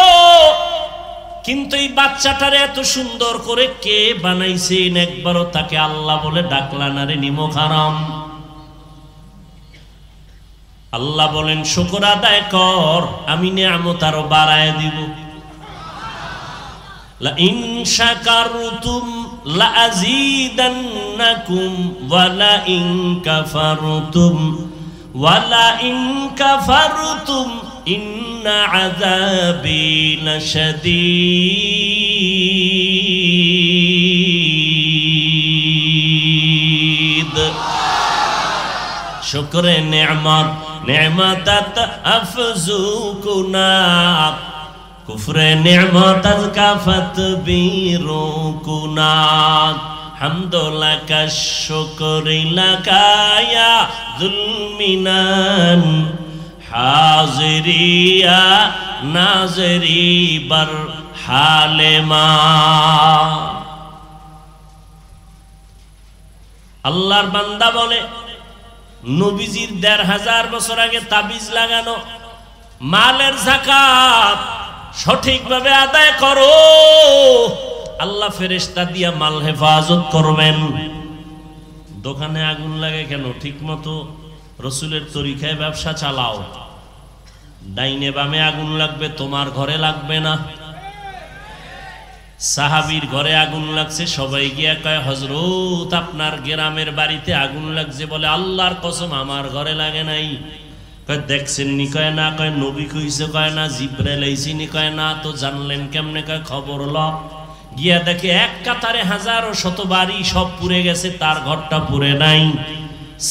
A: কিন্তু এই বাচ্চাটারে এত সুন্দর করে কে বানাইছেন একবারও তাকে আল্লাহ বলে ডাকলা না রে নিমক হারাম। আল্লাহ বলেন শুকর আদায় কর, আমি নিয়ামত আরো বাড়ায় দিব। লা ইন শাকারতুম লা আযীদান্নাকুম ওয়া লা ইন কাফারতুম ইন্না আযাবি লাশাদীদ। শুকরে নেয়ামত নেমাতাত আফজুকুনাত কুফরে নেমাত কাফাত বিরুকুনাত হামদুলাকা শুকরিলাকা ইয়া যুলমিনান হাজিরিয়া নাজরি বার হালেমা। আল্লাহর বান্দা বলে নবীজির ১৫০০ বছর আগে তাবিজ লাগানো মালের যাকাত সঠিকভাবে আদায় করো, আল্লাহ ফেরেশতা দিয়া মাল হেফাজত করবেন। দোকানে আগুন লাগে কেন? ঠিক মতো রসুলের তরিকায় ব্যবসা চালাও। ডাইনে বামে আগুন লাগবে, তোমার ঘরে লাগবে না। সাহাবীর ঘরে আগুন লাগছে, সবাই গিয়া কয় হযরত আপনার গ্রামের বাড়িতে আগুন লাগছে। বলে আল্লাহর কসম আমার ঘরে লাগে নাই। কয় দেখছেন নি? কয় না। কয় নবী কইছে? কয় না। জিবরাইল আইছিনি? কয় না। তো জানলেন কেমনে? কয় খবর ল। গিয়া দেখে এক কাতারে হাজারো শত বাড়ি সব পুড়ে গেছে, তার ঘরটা পুড়ে নাই।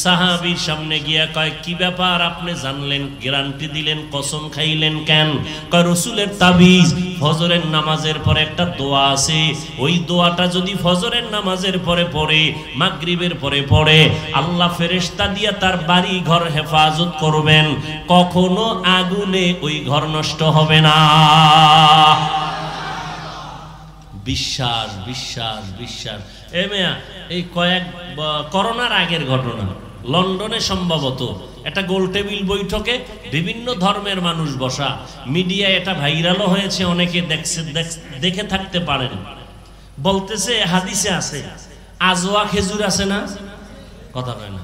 A: সাহাবীর সামনে গিয়া কয় কি ব্যাপার, আপনি জানলেন, গ্যারান্টি দিলেন, কসম খাইলেন কেন? কয় রসুলের তাবিজ। ফজরের নামাজের পরে একটা দোয়া আছে, ওই দোয়াটা যদি ফজরের নামাজের পরে পড়ে, মাগরিবের পরে পড়ে, আল্লাহ ফেরেশতা দিয়া তার বাড়ি ঘর হেফাজত করবেন, কখনো আগুনে ওই ঘর নষ্ট হবে না। বিশ্বাস বিশ্বাস বিশ্বাস। এই কয়েক করোনার আগের ঘটনা, লন্ডনে সম্ভবত একটা গোল টেবিল বৈঠকে বিভিন্ন ধর্মের মানুষ বসা, মিডিয়ায় এটা ভাইরালও হয়েছে, অনেকে দেখে থাকতে পারেন। বলতেছে হাদিসে আছে আজওয়া খেজুর আছে না? কথা কয় না।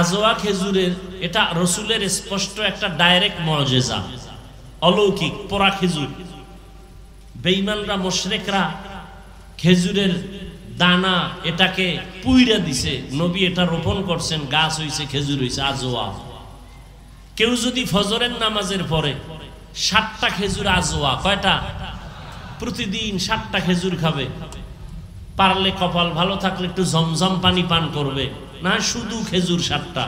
A: আজওয়া খেজুরের এটা রসুলের স্পষ্ট একটা ডাইরেক্ট মুআজিজা, অলৌকিক পোড়া খেজুর। বেঈমানরা মুশরিকরা খেজুরের দানা এটাকে পুইরা দিছে, নবী এটা রোপণ করছেন, গাছ হইছে, খেজুর হইছে আজওয়া। কেউ যদি ফজরের নামাজের পরে 7টা খেজুর আজওয়া, কয়টা? প্রতিদিন 7টা খেজুর খাবে। পারলে কপাল ভালো থাকলে একটু জমজম পানি পান করবে, না শুধু খেজুর 7টা।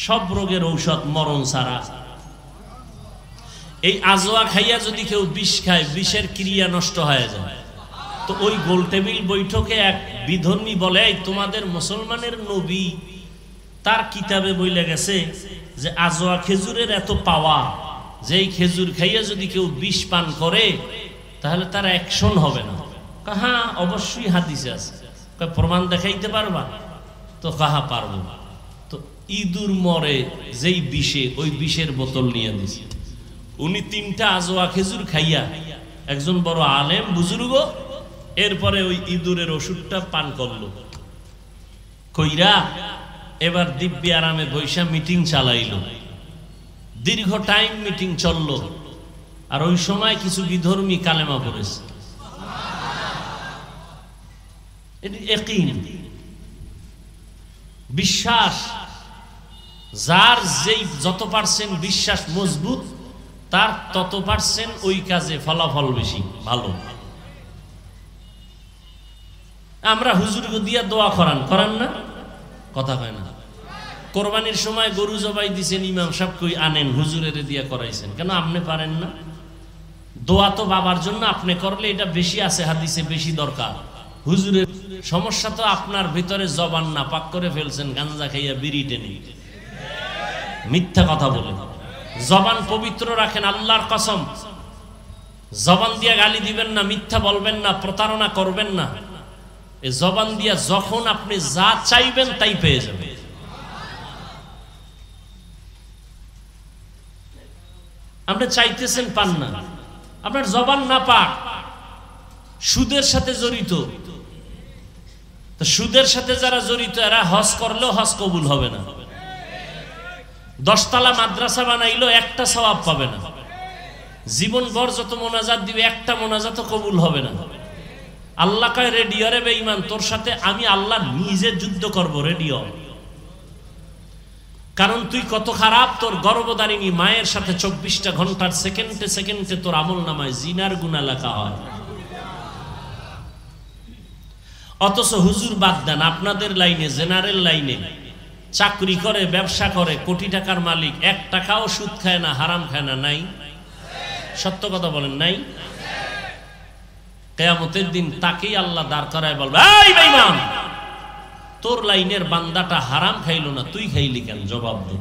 A: সব রোগের ঔষধ মরণ ছাড়া। এই আজওয়া খাইয়া যদি কেউ বিষ খায়, বিষের ক্রিয়া নষ্ট হয়ে যায়। তো ওই গোল টেবিল বৈঠকে এক বিধর্মী বলে, তোমাদের মুসলমানের নবী তার কিতাবে বইলে গেছে যে আজওয়া খেজুরের এত পাওয়া, যে এই খেজুর খাইয়া যদি কেউ বিষ পান করে তাহলে তার অ্যাকশন হবে না। হ্যাঁ অবশ্যই হাদিসে আছে। প্রমাণ দেখাইতে পারবা? তো কাহা পারবো। তো ইঁদুর মরে যেই বিষে, ওই বিষের বোতল নিয়ে দিছে। উনি 3টা আজওয়া খেজুর খাইয়া, একজন বড় আলেম বুজুর্গ, এরপরে ওই ইঁদুরের ওষুধটা পান করলো, কইরা এবার দিব্যি আরামে বৈশা মিটিং চালাইলো। দীর্ঘ টাইম মিটিং চললো, আর ওই সময় কিছু বিধর্মী কালেমা পড়েছে। বিশ্বাস, যার যেই যত পার্সেন্ট বিশ্বাস মজবুত, তার তত পার্সেন্ট ওই কাজে ফলাফল বেশি ভালো। আমরা হুজুরকে দিয়া দোয়া করান না, কথা হয় না। কোরবানির সময় গরু জবাই দিছেন, ইমাম সাহেব কই আনেন, হুজুরের দিয়া করাইছেন কেন? আপনি পারেন না? দোয়া তো বাবার জন্য আপনি করলে এটা বেশি আছে, হাদিসে বেশি দরকার। হুজুরের সমস্যা তো আপনার ভিতরে জবান না পাক করে ফেলছেন, গাঞ্জা খাইয়া বিড়ি টেনে, মিথ্যা কথা বলে। জবান পবিত্র রাখেন, আল্লাহর কসম। জবান দিয়া গালি দিবেন না, মিথ্যা বলবেন না, প্রতারণা করবেন না। এই জবান দিয়া যখন আপনি যা চাইবেন তাই পেয়ে যাবেন। আপনি চাইতেছেন পান না, আপনার জবান না পাক, সুদের সাথে জড়িত। তো সুদের সাথে যারা জড়িত এরা হজ করলেও হজ কবুল হবে না। 10 তলা মাদ্রাসা বানাইলো একটা সওয়াব পাবে না। জীবন ভর যত মোনাজাত দিবে একটা মোনাজাতও কবুল হবে না। আল্লাহ কয় রেডিও রে বেঈমান, তোর সাথে আমি আল্লাহ নিজে যুদ্ধ করব রেডিও। কারণ তুই কত খারাপ, তোর গর্ভধারিণী মায়ের সাথে 24টা ঘন্টার সেকেন্ডে সেকেন্ডে তোর আমল নামায় জিনার গুনাহ লেখা হয়। অথচ হুজুর বাদ দেন, আপনাদের লাইনে, জেনারেল লাইনে চাকরি করে, ব্যবসা করে, কোটি টাকার মালিক, 1 টাকাও সুদ খায় না, হারাম খায় না, নাই? সত্য কথা বলেন, নাই? কিয়ামতের দিন তাকেই আল্লাহ দাঁড় করায় বলবে, এই বেঈমান, তোর লাইনের বান্দাটা হারাম খাইলো না, তুই খাইলি কেন? জবাব দে।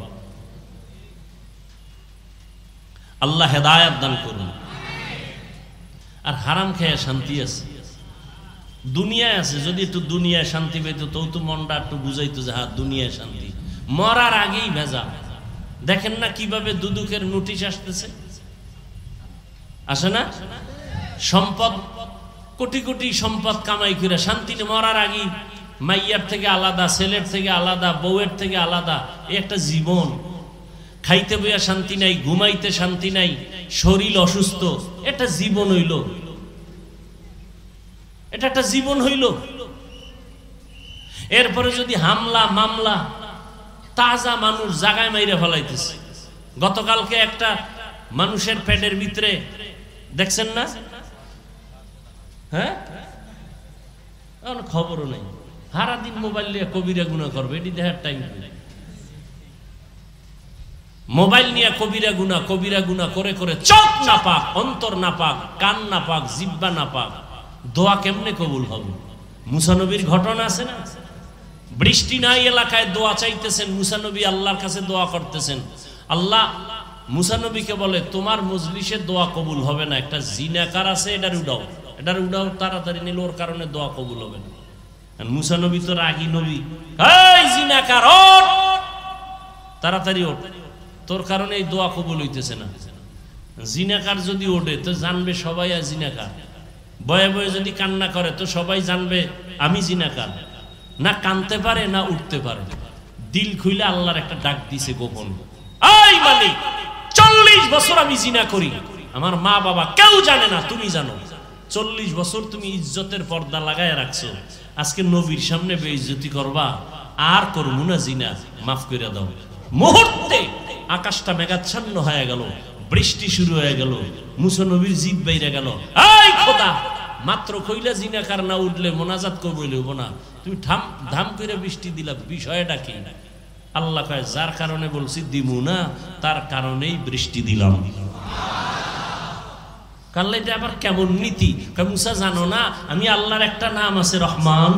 A: আল্লাহ হেদায়েত দান করুন। আর হারাম খেয়ে শান্তি আছে, দুনিয়ায় আছে। যদি একটু দুনিয়ায় শান্তি পেত তো মনটা একটু বুঝাইতো যে হ্যাঁ দুনিয়ায় শান্তি। মরার আগেই ভেজা। দেখেন না কিভাবে দুদুকের নোটিশ আসতেছে, আসে না? সম্পদ, কোটি কোটি সম্পদ কামাই করে শান্তি মরার আগেই মাইয়ার থেকে আলাদা, ছেলের থেকে আলাদা, বউয়ের থেকে আলাদা। একটা জীবন, খাইতে বইয়া শান্তি নাই, ঘুমাইতে শান্তি নাই, শরীর অসুস্থ, এটা জীবন হইল? এটা একটা জীবন হইল? এরপরে যদি হামলা মামলা, তাজা মানুষ জাগায় মাইরে ফেলাইতেছে। গতকালকে একটা মানুষের পেটের ভিতরে দেখছেন না? হ্যাঁ, খবরও নেই। সারা দিন মোবাইল নিয়ে কবিরা গুনাহ করবে, এটি দেখার টাইম নেই। মোবাইল নিয়ে কবিরা গুনাহ করে করে চোখ না পাক, অন্তর না পাক, কান না পাক, জিহ্বা না পাক, দোয়া কেমনে কবুল হবে? মুসা নবীর ঘটনা আছে না? বৃষ্টি নাই এলাকায়, দোয়া চাইতেছেন, মুসা নবী আল্লাহর কাছে দোয়া করতেছেন। আল্লাহ মুসা নবীকে বলে, তোমার মজলিসে দোয়া কবুল হবে না, একটা জিনাকার আছে, এটার উঠাও তাড়াতাড়ি, নিলে ওর কারণে দোয়া কবুল হবে না। মুসা নবী তো রাগী নবী, এই জিনাকার ওঠ, তাড়াতাড়ি ওঠ, তোর কারণে এই দোয়া কবুল হইতেছে না। জিনাকার যদি ওঠে তো জানবে সবাই আর জিনাকার। বয়ে বয়ে যদি কান্না করে তো সবাই জানবে আমি জিনাকার। না কানতে পারে না উঠতে পারে। দিল খুইলে আল্লাহর একটা ডাক দিছে গোপন, এই মালিক 40 বছর আমি জিনা করি, আমার মা বাবা কেউ জানে না, তুমি জানো। 40 বছর তুমি ইজ্জতের পর্দা লাগায় রাখছো, আজকে নবীর সামনে বেইজ্জতি করবা, আর করবো না জিনা, মাফ করে দাও। মুহূর্তে আকাশটা মেঘাচ্ছন্ন হয়ে গেল, বৃষ্টি শুরু হয়ে গেল, মুসা নবীর জিভ বাইরে গেল, এই খোদা, মাত্র কইলা জিনাকার না উঠলে মোনাজাত করবো লইব না, তুমি ধাম করে বৃষ্টি দিলা, বিষয়টা কি? আল্লাহ কয়, যার কারণে বলছি দিমু না, তার কারণেই বৃষ্টি দিলাম। কাল্লা এটা আবার কেমন নীতি? মুসা জানো না আমি আল্লাহর একটা নাম আছে রহমান,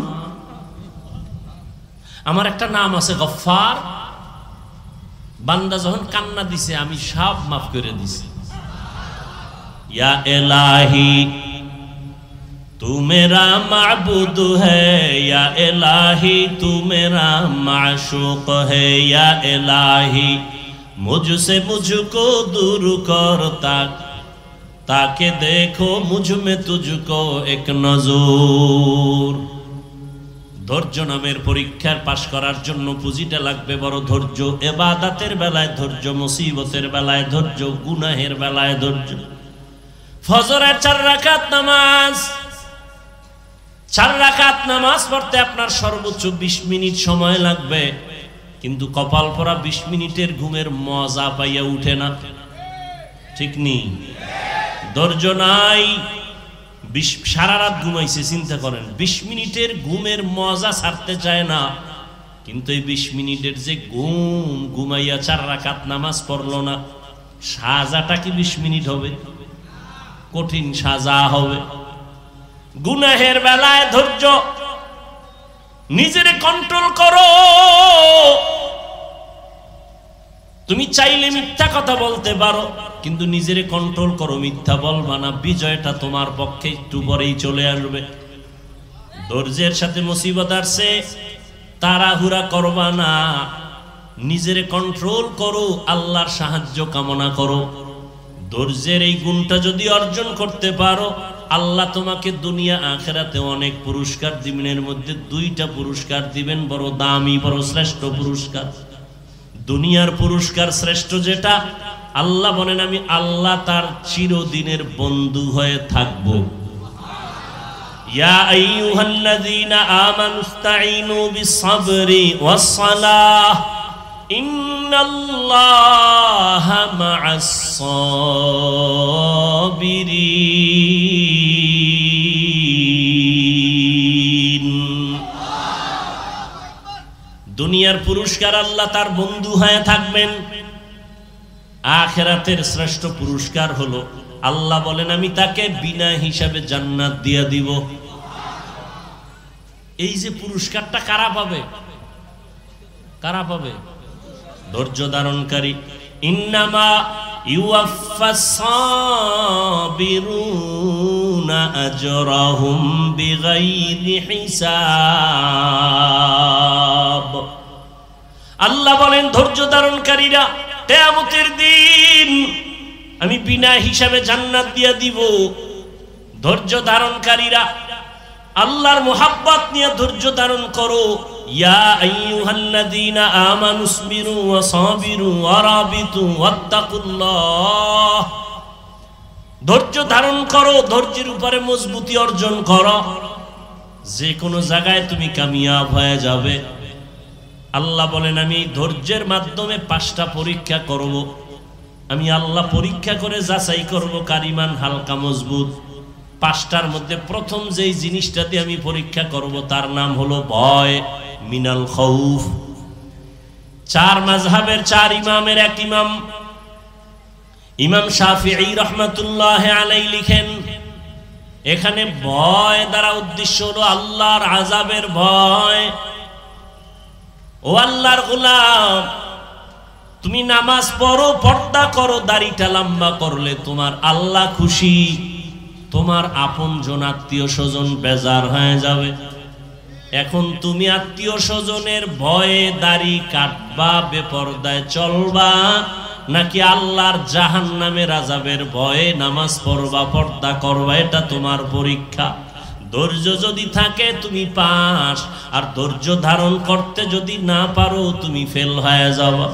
A: আমার একটা নাম আছে গফফার। বান্দা যখন কান্না দিছে আমি সব মাফ করে দিছি। ইয়া ইলাহি तू मेरा माबूद है, या इलाही तू मेरा माशूक है, या इलाही मुझसे मुझको दूर करता ताके देखो मुझ में तुझको एक नजर। ধৈর্য নামের পরীক্ষার পাশ করার জন্য পুঁজিটা লাগবে বড় ধৈর্য। ইবাদতের বেলায় ধৈর্য, মুসিবতের বেলায় ধৈর্য, গুনাহের বেলায় ধৈর্য। ফজরের 4 রাকাত নামাজ, 4 রাকাত নামাজ পড়তে আপনার সর্বোচ্চ 20 মিনিট সময় লাগবে, কিন্তু কপাল পরা 20 মিনিটের ঘুমের মজা পাইয়া উঠে না, ঠিক নেই? ধৈর্য নাই, সারা রাত ঘুমাইছে, চিন্তা করেন 20 মিনিটের ঘুমের মজা ছাড়তে চায় না, কিন্তু এই 20 মিনিটের যে ঘুমাইয়া 4 রাকাত নামাজ পড়লো না, সাজাটা কি 20 মিনিট হবে? কঠিন সাজা হবে। গুনাহের বেলায় ধৈর্য, নিজেরে কন্ট্রোল করো। তুমি চাইলে মিথ্যা কথা বলতে পারো, কিন্তু নিজেরে কন্ট্রোল করো, মিথ্যা বলবা না, বিজয়টা তোমার পক্ষে একটু পরেই চলে আসবে। ধৈর্যের সাথে মুসিবত আসছে, তাড়াহুড়া করবা না, নিজেরে কন্ট্রোল করো, আল্লাহর সাহায্য কামনা করো। ধৈর্যের এই গুণটা যদি অর্জন করতে পারো, আল্লাহ তোমাকে দুনিয়া আখিরাতে অনেক পুরস্কার দিবেন। এর মধ্যে 2টা পুরস্কার দিবেন, বড় দামি, বড় শ্রেষ্ঠ পুরস্কার। দুনিয়ার পুরস্কার শ্রেষ্ঠ যেটা, আল্লাহ বলেন আমি আল্লাহ তার চিরদিনের বন্ধু হয়ে থাকবো। ইয়া আইয়ুহাল্লাযীনা আমানুস্তাঈনু বিস-সাবরি ওয়াস-সালাহ ইন্নাল্লাহা মা'আস-সাবিরিন। দুনিয়ার পুরস্কার আল্লাহ তার বন্ধু হয়ে থাকবেন। আখিরাতের শ্রেষ্ঠ পুরস্কার হলো আল্লাহ বলেন আমি তাকে বিনা হিসাবে জান্নাত দিয়ে দিব। এই যে পুরস্কারটা কারা পাবে? কারা পাবে? ধৈর্য ধারণকারী। ইন্নামা ইউওয়াফাস সাবিরুনা আজরাহুম বিগাইরি হিসাব। আল্লাহ বলেন ধৈর্য ধারণকারীরা কিয়ামতের দিন আমি বিনা হিসাবে জান্নাত দিয়ে দিব। ধৈর্য ধারণকারীরা আল্লাহর মুহাব্বত নিয়ে ধৈর্য ধারণ করো। ইয়া আইয়ুহাল্লাযীনা আমানুসবিরু ওয়া সাবিরু ওয়া রাবিতু ওয়াত্তাকুল্লাহ। ধৈর্য ধারণ করো, ধৈর্যের উপরে মজবুতি অর্জন করো, যে কোনো জায়গায় তুমি কামিয়াব হয়ে যাবে। আল্লাহ বলেন আমি ধৈর্যের মাধ্যমে 5টা পরীক্ষা করব। আমি আল্লাহ পরীক্ষা করে যাচাই করব কার ঈমান হালকা মজবুত। 5টার মধ্যে প্রথম যেই জিনিসটা দিয়ে আমি পরীক্ষা করব তার নাম হলো ভয়, মিনাল খাউফ। 4 মাযহাবের 4 ইমামের এক ইমাম, ইমাম শাফিঈ রাহমাতুল্লাহ আলাইহি লিখেন, এখানে ভয় দ্বারা উদ্দেশ্য হলো আল্লাহর আযাবের ভয়। ও আল্লাহর গোলাম, তুমি নামাজ পড়ো, পর্দা করো, দাড়িটা লম্বা করলে তোমার আল্লাহ খুশি, তোমার আপনজন আত্মীয় স্বজন বেজার হয়ে যাবে। এখন তুমি আত্মীয় স্বজনের ভয়ে দাড়ি কাটবা, বেপরদায় চলবা, নাকি আল্লাহর জাহান্নামের আযাবের ভয়ে নামাজ পড়বা, পর্দা করবা? এটা তোমার পরীক্ষা। ধৈর্য যদি থাকে তুমি পাস, আর ধৈর্য ধারণ করতে যদি না পারো তুমি ফেল হয়ে যাবা।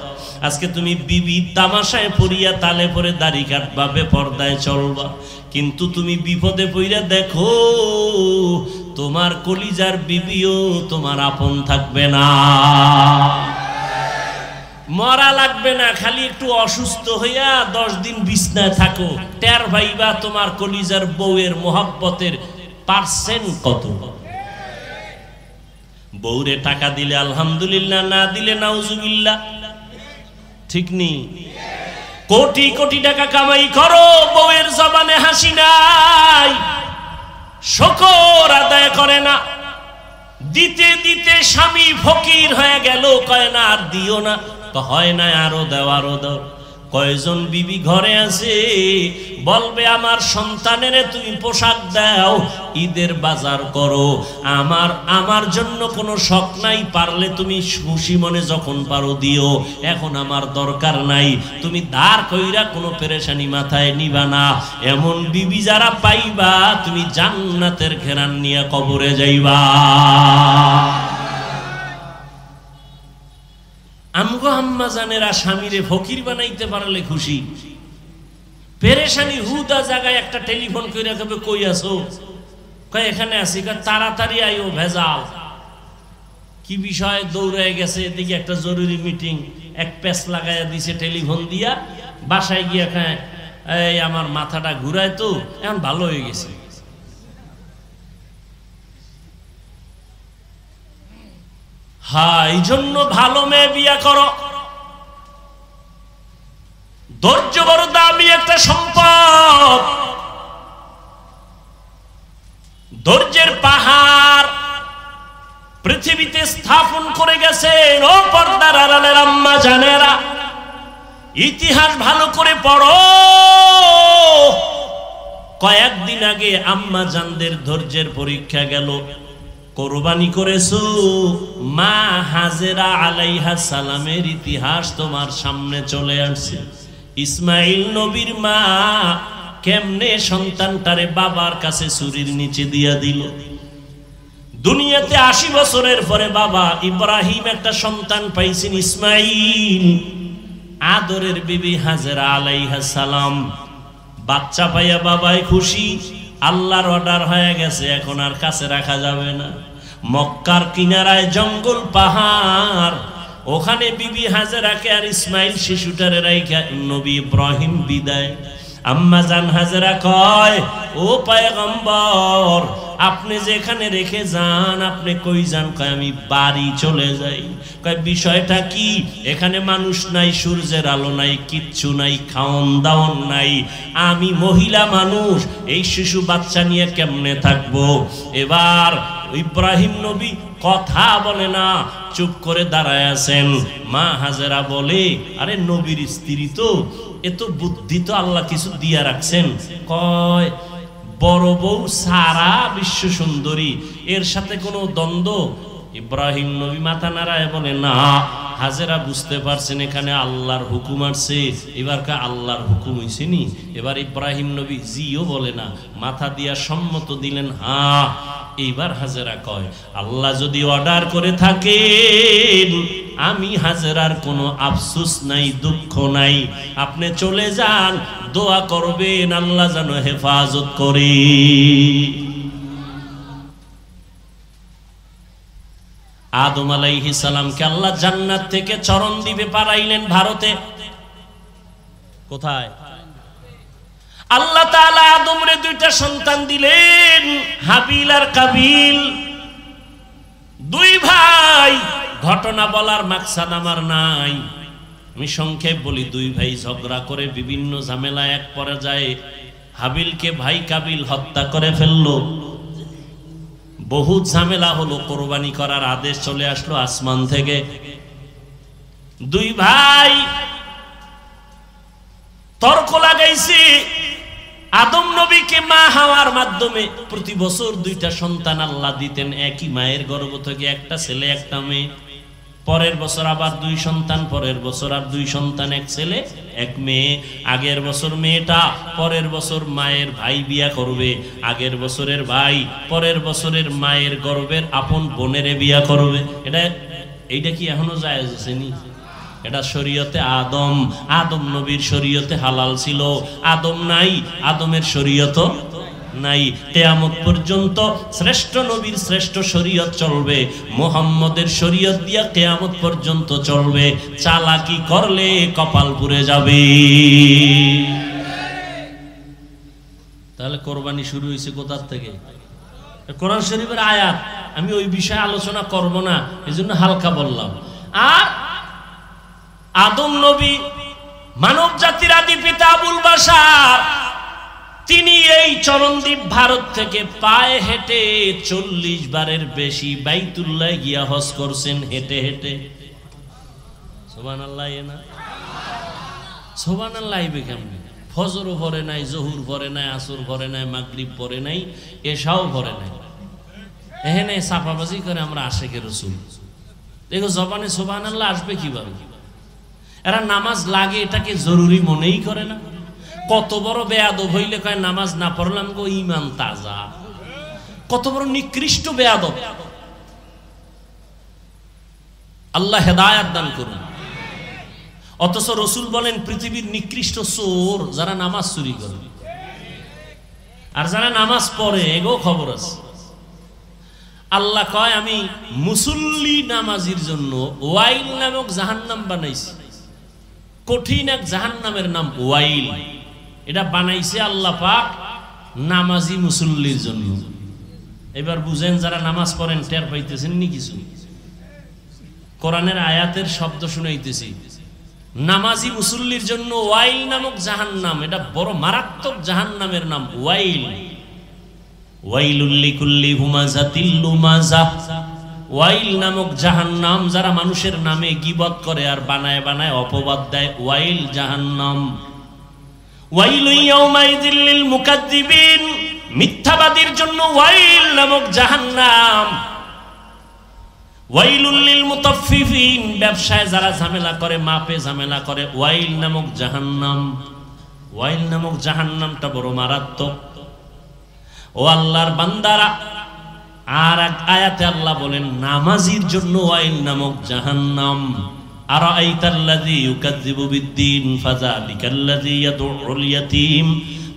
A: আজকে তুমি বিবি তামাশায় পড়িয়া তালে পরে দাড়ি কাটবা, বেপরদায় চলবা, কিন্তু তুমি বিপদে পড়িয়া দেখো তোমার কলিজার বিবিও তোমার আপন থাকবে না। মরা লাগবে না, খালি একটু অসুস্থ হইয়া 10 দিন বিছনায় থাকো, টের ভাইবা তোমার কলিজার বউয়ের মোহাব্বতের পার্সেন্ট কত। বউরে টাকা দিলে আলহামদুলিল্লাহ, না দিলে নাউজুবিল্লাহ, ঠিক নেই? কোটি কোটি টাকা কামাই করো, বউয়ের জবানে হাসি নাই, শুকর আদায় করে না। দিতে দিতে স্বামী ফকির হয়ে গেল, কয় না আর দিও না, তো হয় না আরো দাও, আরো দাও। কয়জন বিবি ঘরে আছে বলবে আমার সন্তানের তুমি পোশাক দাও, ঈদের বাজার করো, আমার জন্য কোনো শখ নাই, পারলে তুমি খুশি মনে যখন পারো দিও, এখন আমার দরকার নাই, তুমি দাঁড় কইরা কোনো পেরেশানি মাথায় নিবা না। এমন বিবি যারা পাইবা তুমি জান্নাতের ঘেরান নিয়ে কবরে যাইবা। আমগো আম্মা জানেরা স্বামীরে ফকির বানাইতে পারলে খুশি, পেরেশানি হুদা জায়গায় একটা টেলিফোন কইরা কবে কই আছো, কয় এখানে আছি, তাড়াতাড়ি আইও, ভেজাল কি বিষয়, দৌড়ে গেছে এদিকে একটা জরুরি মিটিং, এক প্যাচ লাগাইয়া দিছে টেলিফোন দিয়া, বাসায় গিয়া খায় এই আমার মাথাটা ঘুরায় তো এখন ভালো হয়ে গেছে। হ্যাঁ, এই জন্য ভালো মেয়ে বিয়া করো। ধৈর্য বড় দামি একটা সম্পদ, ধৈর্যের পাহাড় পৃথিবীতে স্থাপন করে গেছেন। ও পর্দার আড়ালের আম্মা জানেরা, ইতিহাস ভালো করে পড়ো। কয়েকদিন আগে আম্মা জানদের ধৈর্যের পরীক্ষা গেল। কোরবানি করেছো, মা হাজেরা আলাইহা সালামের ইতিহাস তোমার সামনে চলে আসছে। ইসমাইল নবীর মা কেমনে সন্তানটারে বাবার কাছে ছুরির নিচে দিয়া দিল। দুনিয়াতে 80 বছরের পরে বাবা ইব্রাহিম একটা সন্তান পাইছেন, ইসমাইল। আদরের বিবি হাজেরা আলাইহা সালাম বাচ্চা পাইয়া বাবাই খুশি। আল্লাহর অর্ডার হয়ে গেছে, এখন আর কাছে রাখা যাবে না। মক্কার কিনারায় জঙ্গল পাহাড়, ওখানে বিবি হাজেরাকে আর ইসমাইল শিশুটারে রাইখা নবী ইব্রাহিম বিদায়। আম্মা জান হাজেরা কয়, ও পয়গম্বর আপনি যেখানে রেখে যান আপনি কই যান? কয় আমি বাড়ি চলে যাই। কয় বিষয়টা কি? এখানে মানুষ নাই, সূর্যের আলো নাই, কিচ্ছু নাই, খাওন দাওন নাই, আমি মহিলা মানুষ, এই শিশু বাচ্চা নিয়ে কেমনে থাকবো? এবার ইব্রাহিম নবী কথা বলে না, চুপ করে দাঁড়ায় আছেন। মা হাজেরা বলে, আরে নবীর স্ত্রী তো, এত বুদ্ধি তো আল্লাহ কিছু দিয়া রাখছেন। কয় বড় বউ সারা বিশ্ব সুন্দরী, এর সাথে কোনো দ্বন্দ্ব? ইব্রাহিম নবী মাথা নাড়ায় বলে, না। হাজেরা বুঝতে পারছেন এখানে আল্লাহর হুকুম আসছে। এবার কা আল্লাহর হুকুম হইছে নি? এবার ইব্রাহিম নবী জিও বলে না, মাথা দিয়া সম্মত দিলেন, হ্যাঁ। এইবার হাজেরা কয়, আল্লাহ যদি অর্ডার করে থাকেন আমি হাজেরার কোনো আফসোস নাই, দুঃখ নাই, আপনি চলে যান, দোয়া করবেন আল্লাহ যেন হেফাজত করে। আদম আলাইহিস সালামকে আল্লাহ জান্নাত থেকে চরণ দ্বীপে পাঠাইলেন ভারতে। কোথায়? আল্লাহ তাআলা আদমরে দুইটা সন্তান দিলেন, হাবিল আর কাবিল, দুই ভাই। ঘটনা বলার মাকসাদ আমার নাই, আমি সংক্ষেপ বলি। দুই ভাই ঝগড়া করে বিভিন্ন ঝামেলা এক পর্যায়ে হাবিলকে ভাই কাবিল হত্যা করে ফেললো। বহু ঝামেলা হলো, কোরবানি করার আদেশ চলে আসলো আসমান থেকে। দুই ভাই তর্ক লাগাইছে। আদম নবীকে মা হাওয়ার মাধ্যমে প্রতি বছর দুইটা সন্তান আল্লাহ দিতেন, একই মায়ের গর্ভ থেকে, একটা ছেলে একটা মেয়ে। পরের বছর আবার দুই সন্তান, পরের বছর আর দুই সন্তান, এক ছেলে এক মেয়ে। আগের বছর মেয়েটা, পরের বছর মায়ের ভাই বিয়া করবে। আগের বছরের ভাই পরের বছরের মায়ের গর্ভের আপন বোনের বিয়া করবে। এইটা কি এখনো জায়েজ আছে নি? এটা শরীয়তে আদম নবীর শরীয়তে হালাল ছিল। আদম নাই, আদমের শরীয়ত নাই। কিয়ামত পর্যন্ত শ্রেষ্ঠ নবীর শ্রেষ্ঠ শরীয়ত চলবে, মুহাম্মদের শরীয়ত দিয়া কিয়ামত পর্যন্ত চলবে। চালাকি করলে কপাল পুড়ে যাবে। তাহলে কোরবানি শুরু হয়েছে কোথা থেকে? কোরআন শরীফের আয়াত। আমি ওই বিষয়ে আলোচনা করব না, এজন্য হালকা বললাম। আর আদম নবী মানব জাতির আদি পিতা আবুল বাশার, তিনি এই চরণদ্বীপ ভারত থেকে পায়ে হেঁটে 40 বারের বেশি বাইতুল্লাহ গিয়া হজ করছেন, হেঁটে হেঁটে। সুবহানাল্লাহ। সুবহানাল্লাহ আইবে কেমনে? ফজরও পড়ে নাই, জহুর পড়ে নাই, আসর পড়ে নাই, মাগরিব পড়ে নাই, এশাও পড়ে নাই, এখানে চাপাবাজি করে আমরা আশেকে রসুল। দেখো জবানে সুবহানাল্লাহ আসবে কিভাবে? এরা নামাজ লাগে এটাকে জরুরি মনেই করে না। কত বড় বেয়াদব হইলে কয় নামাজ না পড়লাম গো ঈমান তাজা। কত বড় নিকৃষ্ট বেয়াদব। আল্লাহ হেদায়েত দান করুন। অথচ রসুল বলেন পৃথিবীর নিকৃষ্ট চোর যারা নামাজ চুরি করে, আর যারা নামাজ পড়ে এগো খবর আছে। আল্লাহ কয় আমি মুসল্লি নামাজির জন্য ওয়াইল নামক জাহান্নাম বানাইছি। কঠিন এক জাহান্নামের নাম ওয়াইল। এটা বানাইছে আল্লাহ পাক নামাজি মুসল্লির জন্য। এবার বুঝেন যারা নামাজ পড়েন টের পাইতেছেন নি কিছু? কোরআনের আয়াতের শব্দ শুনাইতেছি। নামাজি মুসল্লির জন্য ওয়াইল নামক জাহান্নাম, এটা বড় মারাত্মক জাহান্নামের নাম ওয়াইল। ওয়াইলুল লিকুল্লি হুমাযাতিল লুমাযা। ওয়াইল নামক জাহান্নাম যারা মানুষের নামে গীবত করে আর বানায় বানায় অপবাদ দেয়, ওয়াইল জাহান্নাম। ওয়াইলুল ইয়াউমাইযিল লিল মুকাদ্দিবিন। মিথ্যাবাদীর জন্য ওয়াইল নামক জাহান্নাম। ওয়াইলুল লিল মুতাফফিফিন। ব্যবসায় যারা ঝামেলা করে, মাপে ঝামেলা করে, ওয়াইল নামক জাহান্নাম। ওয়াইল নামক জাহান্নামটা বড় মারাত্মক। ও আল্লাহর বান্দারা, আর এক আয়াতে আল্লাহ বলেন নামাজির জন্য ওয়াইল নামক জাহান্নাম। আরাআইতাল্লাযী ইউকাযযিবু বিদ্দীন ফাযালিকাল্লাযী ইয়াদউল ইয়াতীম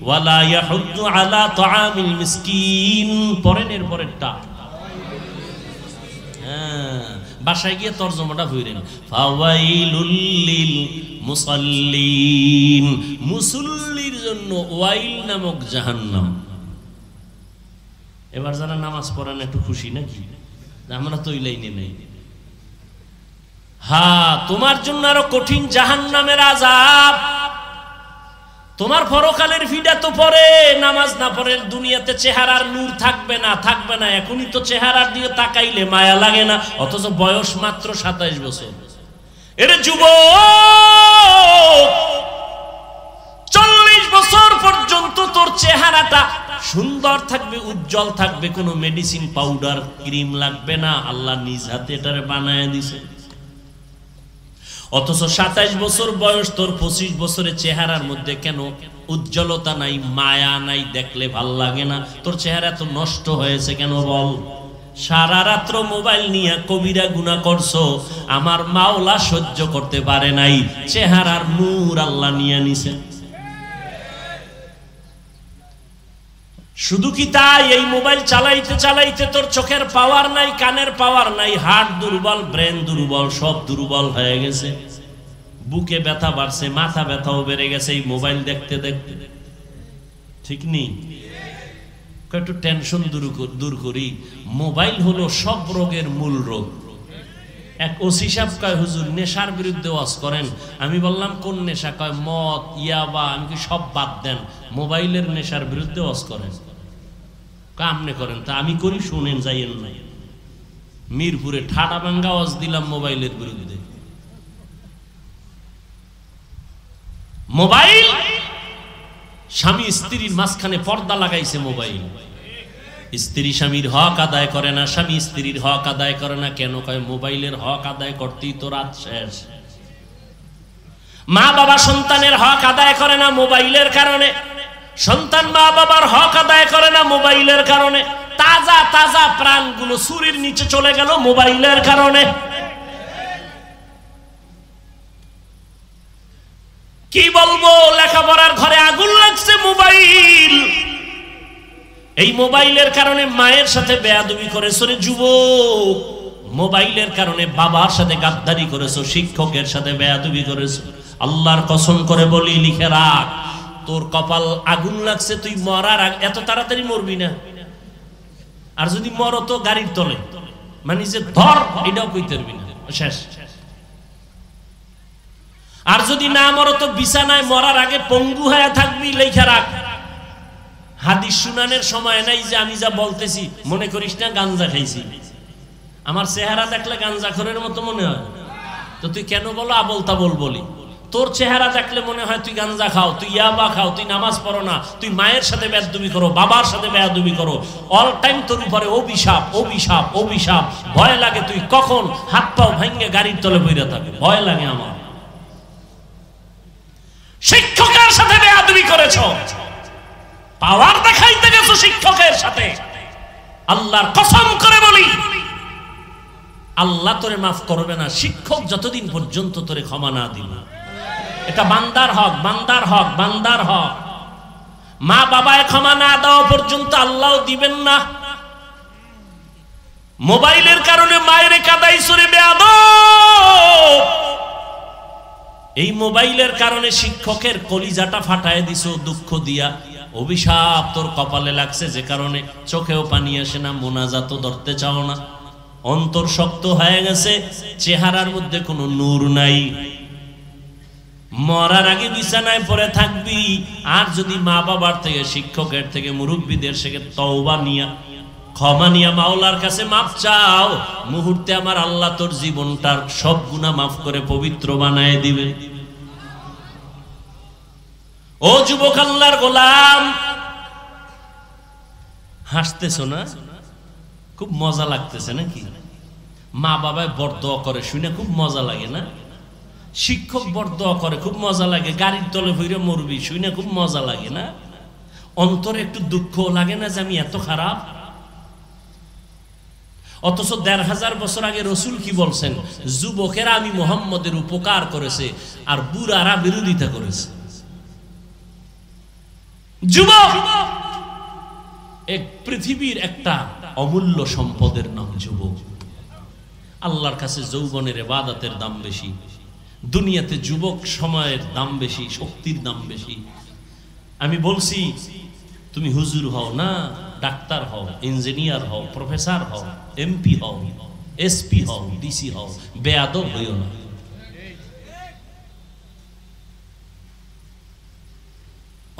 A: ওয়া লা ইয়াহুদ্দু আলা তাআমিল মিসকিন। পরেন এর পরেরটা, বাসায় গিয়ে তরজমাটা হইরেন। ফাওয়াইলুল লিল মুসাল্লিন। মুসল্লির জন্য ওয়াইল নামক জাহান্নাম। এবার যারা নামাজ পড়েন একটু খুশি নাকি? আমরা তো ওই লাইনে নেই। হ্যাঁ, তোমার জন্য আরো কঠিন জাহান্নামের আযাব। তোমার পরকালের ভিড়া তো পরে নামাজ না পড়ে দুনিয়াতে চেহারার নূর থাকবে না, থাকবে না। এখনই তো চেহারার দিকে তাকাইলে মায়া লাগে না, অথচ বয়স মাত্র 27 বছর। এর যুবক, 40 বছর পর্যন্ত তোর চেহারাটা সুন্দর থাকবে, উজ্জ্বল থাকবে, কোনো মেডিসিন পাউডার ক্রিম লাগবে না। আল্লাহ নিজ হাতে এটারে বানায় দিছে। অথচ 27 বছর বয়স তোর, 25 বছরের চেহারার মধ্যে কেন উজ্জ্বলতা নাই, মায়া নাই, দেখলে ভাল লাগে না? তোর চেহারা তো নষ্ট হয়েছে কেন বল? সারা রাত্র মোবাইল নিয়ে কবিরা গুনাহ করছো, আমার মাওলা সহ্য করতে পারে নাই। চেহারার নূর আল্লাহ নিয়ে নিছে। শুধু কি তাই? এই মোবাইল চালাইতে চালাইতে তোর চোখের পাওয়ার নাই, কানের পাওয়ার নাই, হার্ট দুর্বল, ব্রেন দুর্বল, সব দুর্বল হয়ে গেছে। বুকে ব্যথা বাড়ছে, মাথা ব্যথাও বেড়ে গেছে এই মোবাইল দেখতে দেখতে। ঠিক নেই? একটু টেনশন দূর করি। মোবাইল হলো সব রোগের মূল রোগ। এক ওসি সাহেব কয়, হুজুর নেশার বিরুদ্ধে ওয়াজ করেন। আমি বললাম কোন নেশা? কয় মদ, ইয়াবা। আমি কি সব বাদ দেন, মোবাইলের নেশার বিরুদ্ধে ওয়াজ করেন। কামনে করেন তা আমি করি, শুনেন যাইয়েন নাই। মিরপুরে ঠাডা ভাঙ্গা ওয়াজ দিলাম মোবাইলের বিরুদ্ধে। মোবাইল, স্বামী স্ত্রীর মাঝখানে পর্দা লাগাইছে মোবাইল। স্ত্রী স্বামীর হক আদায় করে না, স্বামী স্ত্রীর হক আদায় করে না। কেন? কয় মোবাইলের হক আদায় করতেই তো রাত শেষ। মা বাবা সন্তানের হক আদায় করে না মোবাইলের কারণে। সন্তান মা বাবার হক আদায় করে না মোবাইলের কারণে। তাজা তাজা প্রাণগুলো ছুরির নিচে চলে গেল মোবাইলের কারণে। কি বলবো, লেখাপড়ার ঘরে আগুন লাগছে মোবাইল। এই মোবাইলের কারণে মায়ের সাথে বেয়াদবি করেছো রে যুবক। মোবাইলের কারণে বাবার সাথে গাদ্দারি করেছো, শিক্ষকের সাথে বেয়াদবি করেছো। আল্লাহর কসম করে বলি, লিখে রাখ, তোর কপাল আগুন লাগছে। তুই মরার আগে এত তাড়াতাড়ি মরবি না। আর যদি মরো তো গাড়ির তলে, মানে যে ধর এটাও কইতে পারবি না, শেষ। আর যদি না মরো তো বিছানায় মরার আগে পঙ্গু হয়ে থাকবি, লেখা রাখ। হাদিস শুনানের সময় নাই যে আমি যা বলতেছি মনে করিস না গাঞ্জা খাইছি। আমার চেহারা দেখলে গাঞ্জাখোরের মতো মনে হয়? তো তুই কেন বলো আবল তাবল বলি? তোর চেহারা দেখলে মনে হয় তুই গাঞ্জা খাও, তুই ইয়াবা খাও, তুই নামাজ পড়ো না, তুই মায়ের সাথে বেয়াদবি করো, বাবার সাথে বেয়াদবি করো, অল টাইম তোর উপরে অভিশাপ অভিশাপ অভিশাপ। ভয় লাগে তুই কখন হাত পাও ভাঙ্গে গাড়ির তলে বইরা থাকে, ভয় লাগে আমার। শিক্ষকের সাথে বেয়াদবি করেছো, পাওয়ার দেখাইতে গেছো শিক্ষকের সাথে, আল্লাহর কসম করে বলি আল্লাহ তোরে মাফ করবে না শিক্ষক যতদিন পর্যন্ত তোরে ক্ষমা না দিবে। এটা বান্দার হক, বান্দার হক, বান্দার হক। মা বাবায় ক্ষমা না দেওয়া পর্যন্ত আল্লাহও দিবেন না। মোবাইলের কারণে মায়ের কাদাইছো রে বেয়াদব, এই মোবাইলের কারণে শিক্ষকের কলিজাটা ফাটায় দিছো দুঃখ দিয়া, অভিশাপ তোর কপালে লাগছে, যে কারণে চোখেও পানি আসে না, মোনাজাতও ধরতে চাও না, অন্তর শক্ত হয়ে গেছে, চেহারার মধ্যে কোনো নূর নাই। মরার আগে বিছানায় পড়ে থাকবি। আর যদি মা বাবার থেকে, শিক্ষকের থেকে, মুরব্বীদের থেকে তওবা নিয়া, ক্ষমা নিয়া মাওলার কাছে মাফ চাও, মুহূর্তে আমার আল্লাহ তোর জীবনটার সব গুনাহ মাফ করে পবিত্র বানায় দিবে। ও যুবক আল্লাহর গোলাম, হাসতেছো না? খুব মজা লাগতেছে নাকি? মা বাবায় বরদোয়া করে শুনে খুব মজা লাগে না? শিক্ষক বরদোয়া করে খুব মজা লাগে, গাড়ির তলে ভইরে মরবি শুনে খুব মজা লাগে না? অন্তরে একটু দুঃখ লাগে না যে আমি এত খারাপ? অথচ ১৫০০ বছর আগে রসুল কি বলছেন? যুবকেরা আমি মুহাম্মদের উপকার করেছে আর বুড়ারা বিরোধিতা করেছে। যুবক এক পৃথিবীর একটা অমূল্য সম্পদের নাম যুবক। আল্লাহর কাছে যৌবনের ইবাদতের দাম বেশি, দুনিয়াতে যুবক সময়ের দাম বেশি, শক্তির দাম বেশি। আমি বলছি তুমি হুজুর হও না, ডাক্তার হও, ইঞ্জিনিয়ার হও, প্রফেসর হও, এমপি হও, এসপি হও, ডিসি হও, বেয়াদব হইও না।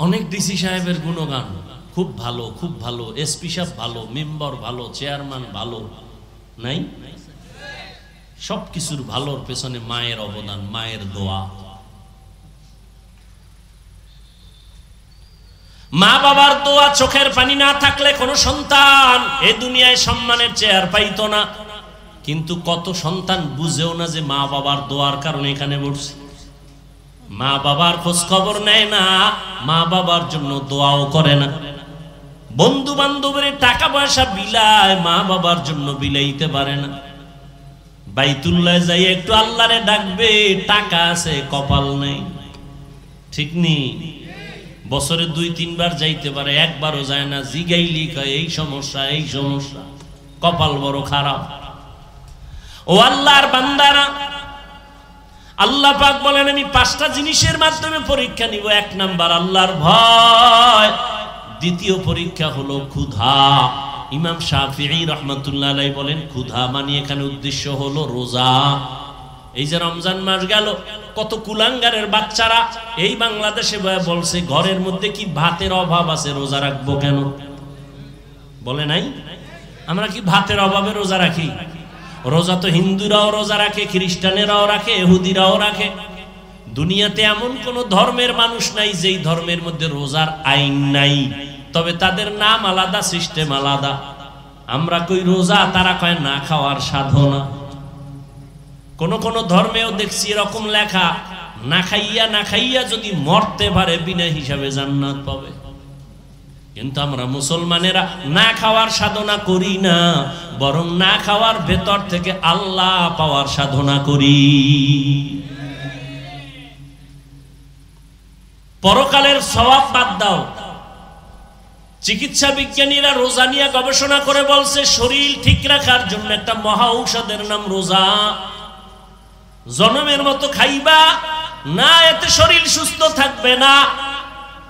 A: অনেক ডিসি সাহেবের গুণগান খুব ভালো, খুব ভালো, এসপি সাহেব ভালো, মেম্বার ভালো, চেয়ারম্যান ভালো, নাই? সবকিছুর ভালোর পেছনে মায়ের অবদান, মায়ের দোয়া। মা বাবার দোয়া, চোখের পানি না থাকলে কোন সন্তান এ দুনিয়ায় সম্মানের চেয়ার পাইতো না। কিন্তু কত সন্তান বুঝেও না যে মা বাবার দোয়ার কারণে এখানে বসছে। মা বাবার খোঁজ খবর নেয় না, মা বাবার জন্য দোয়াও করে না। বন্ধু বান্ধবের টাকা পয়সা বিলায়, মা বাবার জন্য বিলাইতে পারে না। বাইতুল্লাহ যাই একটু আল্লাহরে ডাকবে, টাকা আছে কপাল নেই, ঠিক নেই। বছরে ২-৩ বার যাইতে পারে, একবারও যায় না। জিগাইলি কয় এই সমস্যা, এই সমস্যা, কপাল বড় খারাপ। ও আল্লাহর বান্দারা, আল্লাহ পাক বলেন আমি ৫টা জিনিসের মাধ্যমে পরীক্ষা নিব। ১ নাম্বার আল্লাহর ভয়, দ্বিতীয় পরীক্ষা হলো ক্ষুধা। ইমাম শাফিঈ রাহমাতুল্লাহ আলাইহি বলেন ক্ষুধা মানে এখানে উদ্দেশ্য হলো রোজা। এই যে রমজান মাস গেল, কত কুলাঙ্গারের বাচ্চারা এই বাংলাদেশে বলছে ঘরের মধ্যে কি ভাতের অভাব আছে, রোজা রাখবো কেন? বলে নাই? আমরা কি ভাতের অভাবে রোজা রাখি? রোজা তো হিন্দুরাও রোজা রাখে, খ্রিস্টানেরাও রাখে, ইহুদিরাও রাখে। দুনিয়াতে এমন কোন ধর্মের মানুষ নাই যেই ধর্মের মধ্যে রোজার আইন নাই, তবে তাদের নাম আলাদা, সিস্টেম আলাদা। আমরা কই রোজা, তারা কয় না খাওয়ার সাধনা। কোন কোন ধর্মেও দেখছি এরকম লেখা, না খাইয়া যদি মরতে পারে বিনা হিসাবে জান্নাত পাবে। কিন্তু আমরা মুসলমানেরা না খাওয়ার সাধনা করি না, বরং না খাওয়ার ভেতর থেকে আল্লাহ পাওয়ার সাধনা করি। পরকালের সওয়াব বাদ দাও। চিকিৎসা বিজ্ঞানীরা রোজা নিয়ে গবেষণা করে বলছে শরীর ঠিক রাখার জন্য একটা মহা ঔষধের নাম রোজা। জনমের মতো খাইবা না, এতে শরীর সুস্থ থাকবে না।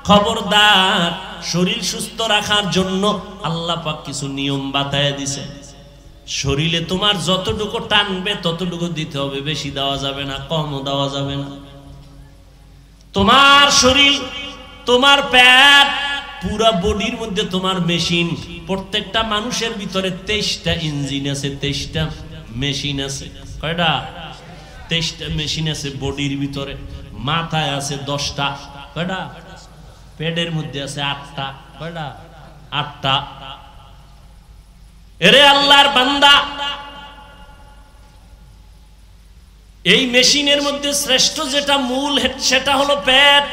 A: খবরদার, শরীর সুস্থ রাখার জন্য আল্লাহ পাক কিছু নিয়ম বাতায় দিছে। শরীরে তোমার যতটুকু টানবে ততটুকু দিতে হবে, বেশি দেওয়া যাবে না, কমও দেওয়া যাবে না। তোমার শরীর, তোমার পেট, পুরা বডির মধ্যে তোমার মেশিন। প্রত্যেকটা মানুষের ভিতরে 23টা ইঞ্জিন আছে, 23টা মেশিন আছে। কয়টা? 23টা মেশিন আছে বডির ভিতরে। মাথায় আছে 10টা, কয়টা? পেটের মধ্যে আছে 8টা, কয়টা? 8টা। এরে আল্লাহর বান্দা, এই মেশিনের মধ্যে শ্রেষ্ঠ যেটা মূল সেটা হলো পেট।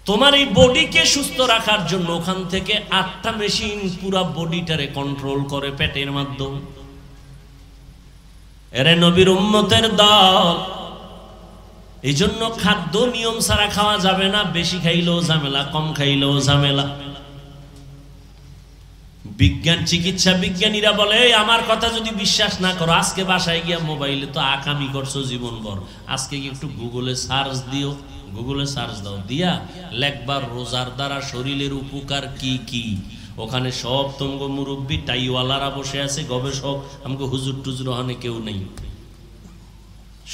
A: তোমার এই বডিকে সুস্থ রাখার জন্য ওখান থেকে 8টা মেশিন পুরা বডিটারে কন্ট্রোল করে পেটের মাধ্যমে। এরে নবীর উম্মতের দল, এই জন্য খাদ্য নিয়ম ছাড়া খাওয়া যাবে না। বেশি খাইলেও ঝামেলা, কম খাইলেও ঝামেলা। বিজ্ঞান, চিকিৎসা বিজ্ঞানীরা বলে, আমার কথা যদি বিশ্বাস না করো, আজকে বাসায় গিয়া মোবাইলে তো আকামি করছো জীবনভর, আজকে একটু গুগলে সার্চ দিও, গুগলে সার্চ দাও, দিয়া লেখবার রোজার দ্বারা শরীরের উপকার কি কি। ওখানে সব তঙ্গ মুরব্বী টাইওয়ালারা বসে আছে, গবেষক। আমাকে হুজুর টুজুর ওখানে কেউ নেই,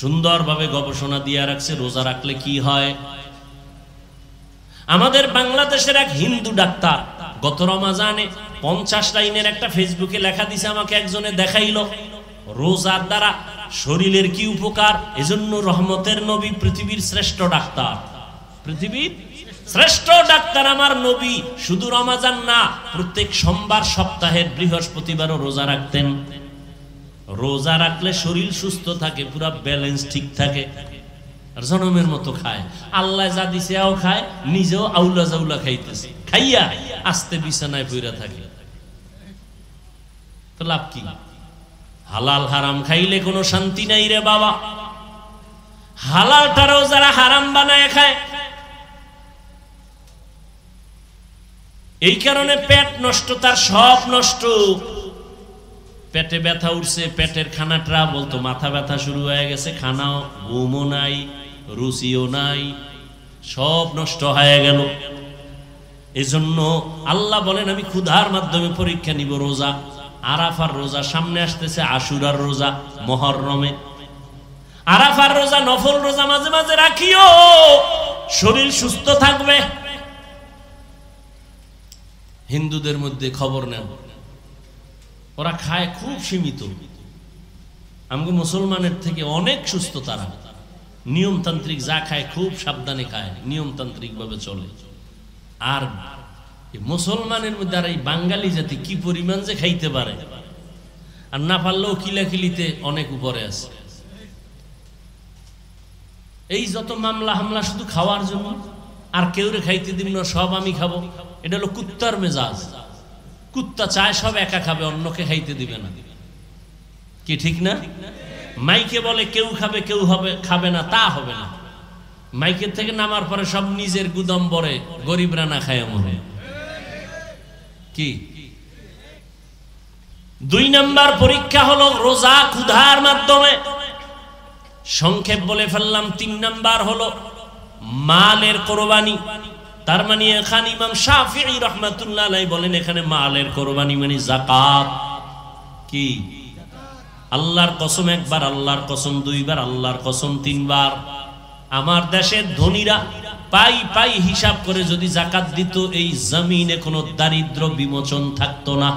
A: সুন্দরভাবে গবেষণা দিয়ে রাখছে রোজা রাখলে কি হয়। আমাদের বাংলাদেশের এক হিন্দু ডাক্তার গত রমাজানে 50 লাইনের একটা ফেসবুকে লেখা দিছে, আমাকে একজনে দেখাইলো রোজার দ্বারা শরীরের কি উপকার। এজন্য রহমতের নবী পৃথিবীর শ্রেষ্ঠ ডাক্তার, পৃথিবীর শ্রেষ্ঠ ডাক্তার আমার নবী। শুধু রমাজান না, প্রত্যেক সোমবার, সপ্তাহের বৃহস্পতিবারও রোজা রাখতেন। রোজা রাখলে শরীর সুস্থ থাকে, পুরা ব্যালেন্স ঠিক থাকে, আর জনমের মতো খায়। আল্লাহ যা দিছে এও খায়, নিজেও আউলা জাউলা খাইতেছে, খাইয়া আস্তে বিছানায় পইরা থাকে। তো লাভ কি? হালাল হারাম খাইলে কোনো শান্তি নাই রে বাবা। হালালটারও যারা হারাম বানায় খায়, এই কারণে পেট নষ্ট, তার সব নষ্ট। পেটে ব্যথা উঠছে, পেটের খানাটা বলতো মাথা ব্যথা শুরু হয়ে গেছে, খানাও, ঘুমও নাই, রুচিও নাই, সব নষ্ট হয়ে গেল। এজন্য আল্লাহ বলেন, আমি ক্ষুধার মাধ্যমে পরীক্ষা নিব রোজা। আরাফার রোজা সামনে আসতেছে, আশুরার রোজা মুহররমে। আরাফার রোজা নফল রোজা মাঝে মাঝে রাখিও, শরীর সুস্থ থাকবে। হিন্দুদের মধ্যে খবর নেন, ওরা খায় খুব সীমিত। আমাকে মুসলমানের থেকে অনেক সুস্থ তারা। নিয়মতান্ত্রিক যা খায় খুব সাবধানে খায়, নিয়মতান্ত্রিক ভাবে চলে। আর মুসলমানের মধ্যে আর এই বাঙালি জাতি কি পরিমাণ যে খাইতে পারে, আর না পারলেও কিলাকিলিতে অনেক উপরে আছে। এই যত মামলা হামলা শুধু খাওয়ার জন্য, আর কেউরে খাইতে দিব না, সব আমি খাবো। এটা হলো কুত্তার মেজাজ। কুত্তা চায় সব একা খাবে, অন্যকে খাইতে দিবে না। কি ঠিক না? মাইকে বলে কেউ খাবে, কেউ খাবে না, তা হবে না। মাইকের থেকে নামার পরে সব নিজের গুদাম ভরে, গরিবরা না খায় মরে। কি 2 নাম্বার পরীক্ষা হলো রোজা ক্ষুধার মাধ্যমে। সংক্ষেপ বলে ফেললাম। 3 নাম্বার হলো মালের কোরবানি। তার মানে এখানে ইমাম শাফিঈ রাহমাতুল্লাহ আলাইহি বলেন, এখানে মালের কোরবানি মানে যাকাত। কি? আল্লাহর কসম একবার, আল্লাহর কসম 2 বার, আল্লাহর কসম 3 বার। আমার দেশের ধনীরা পাই পাই হিসাব করে যদি যাকাত দিত, এই জমিনে কোনো দারিদ্র বিমোচন থাকতো না,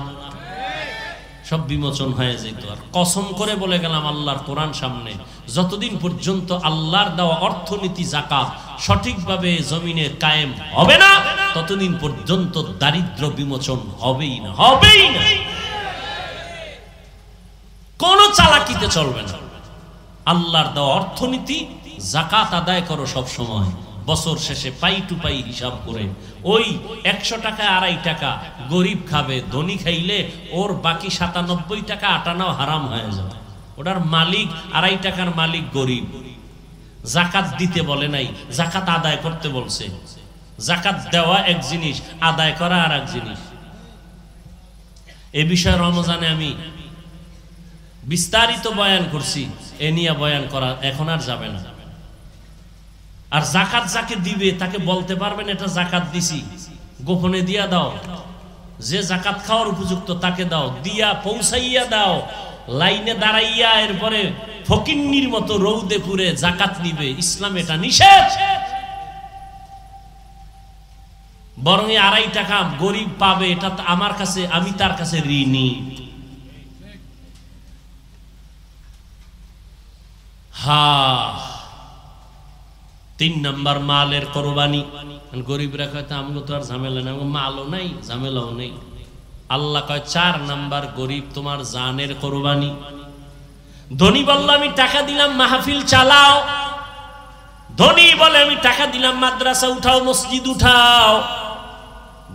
A: সব বিমোচন হয়ে যেত। আর কসম করে বলে গেলাম আল্লাহর কোরআন সামনে, যতদিন পর্যন্ত আল্লাহর দেওয়া অর্থনীতি যাকাত সঠিকভাবে জমিনে কায়েম হবে না, ততদিন পর্যন্ত দারিদ্র বিমোচন হবেই না, হবেই না। কোন চালাকিতে চলবে না। আল্লাহর দেওয়া অর্থনীতি, যাকাত আদায় করো সব সময়, বছর শেষে পাই টু পাই হিসাব করে। ওই 100 টাকায় 2.5 টাকা গরিব খাবে, ধনী খাইলে ওর বাকি 97 টাকা আটানাও হারাম হয়ে যাবে। ওটার মালিক 2.5 টাকার মালিক গরিব। যাকাত দিতে বলে নাই, যাকাত আদায় করতে বলছে। যাকাত দেওয়া এক জিনিস, আদায় করা আর এক জিনিস। এ বিষয়ে রমজানে আমি বিস্তারিত বয়ান করছি, এ নিয়ে বয়ান করা এখন আর যাবে না। আর যাকাত যাকে দিবে তাকে বলতে পারবেন এটা যাকাত দিছি, গোপনে দিয়া দাও। যে যাকাত খাওয়ার উপযুক্ত তাকে দাও, দিয়া পৌঁছাইয়া দাও। লাইনে দাঁড়াইয়া এরপরে ফকিন্নির মতো রৌদে পুরে যাকাত নিবে, ইসলাম এটা নিষেধ। বরং 2.5 টাকা গরিব পাবে, এটা আমার কাছে, আমি তার কাছে ঋণী। 3 নাম্বার মালের কোরবানি। গরিবরা কয় আমগো তো আর ঝামেলা নাই, মালও নাই ঝামেলাও নেই। আল্লাহ কয় 4 নাম্বার গরিব তোমার জানের কোরবানি। ধনী বলল আমি টাকা দিলাম মাহফিল চালাও, ধনী বলে আমি টাকা দিলাম মাদ্রাসা উঠাও, মসজিদ উঠাও।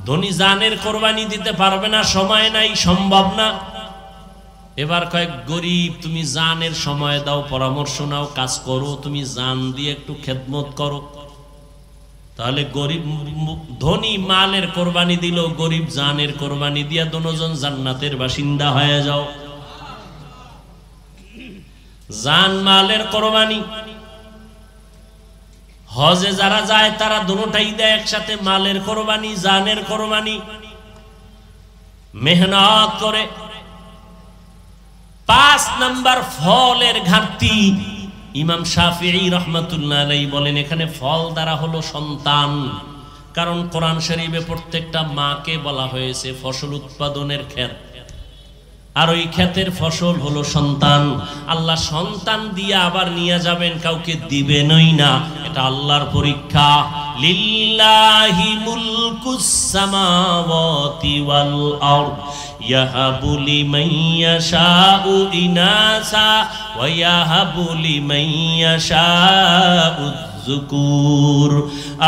A: ধনী জানের কোরবানি দিতে পারবে না, সময় নাই, সম্ভব না। এবার কয়েক গরিব তুমি জানের সময় দাও, পরামর্শ নাও, কাজ করো, তুমি জান দিয়ে একটু খেদমত করো। তাহলে গরিব ধনী মালের কোরবানি দিল, গরিব জানের কোরবানি দিয়া দুজন জান্নাতের বাসিন্দা হয়ে যাও। জান মালের কোরবানি। হজে যারা যায় তারা দুটোটাই দেয় একসাথে, মালের কোরবানি, জানের কোরবানি। মেহনত করে। 5 নাম্বার ফলের ঘাটতি। ইমাম শাফিঈ রাহমাতুল্লাহ আলাইহি বলেন এখানে ফল দ্বারা হলো সন্তান। কারণ কোরআন শরীফে প্রত্যেকটা মাকে বলা হয়েছে ফসল উৎপাদনের ক্ষেত, আর ওই ক্ষেতের ফসল হলো সন্তান। আল্লাহ সন্তান দিয়ে আবার নিয়ে যাবেন, কাউকে দিবেনই না, এটা আল্লাহর পরীক্ষা। লিল্লাহি মুলকুস সামাওয়াতি ওয়াল আরদ ইয়াহাবু লিমান ইয়াশাউ ইনাসা ওয়া ইয়াহাবু লিমান ইয়াশাউ যুকুর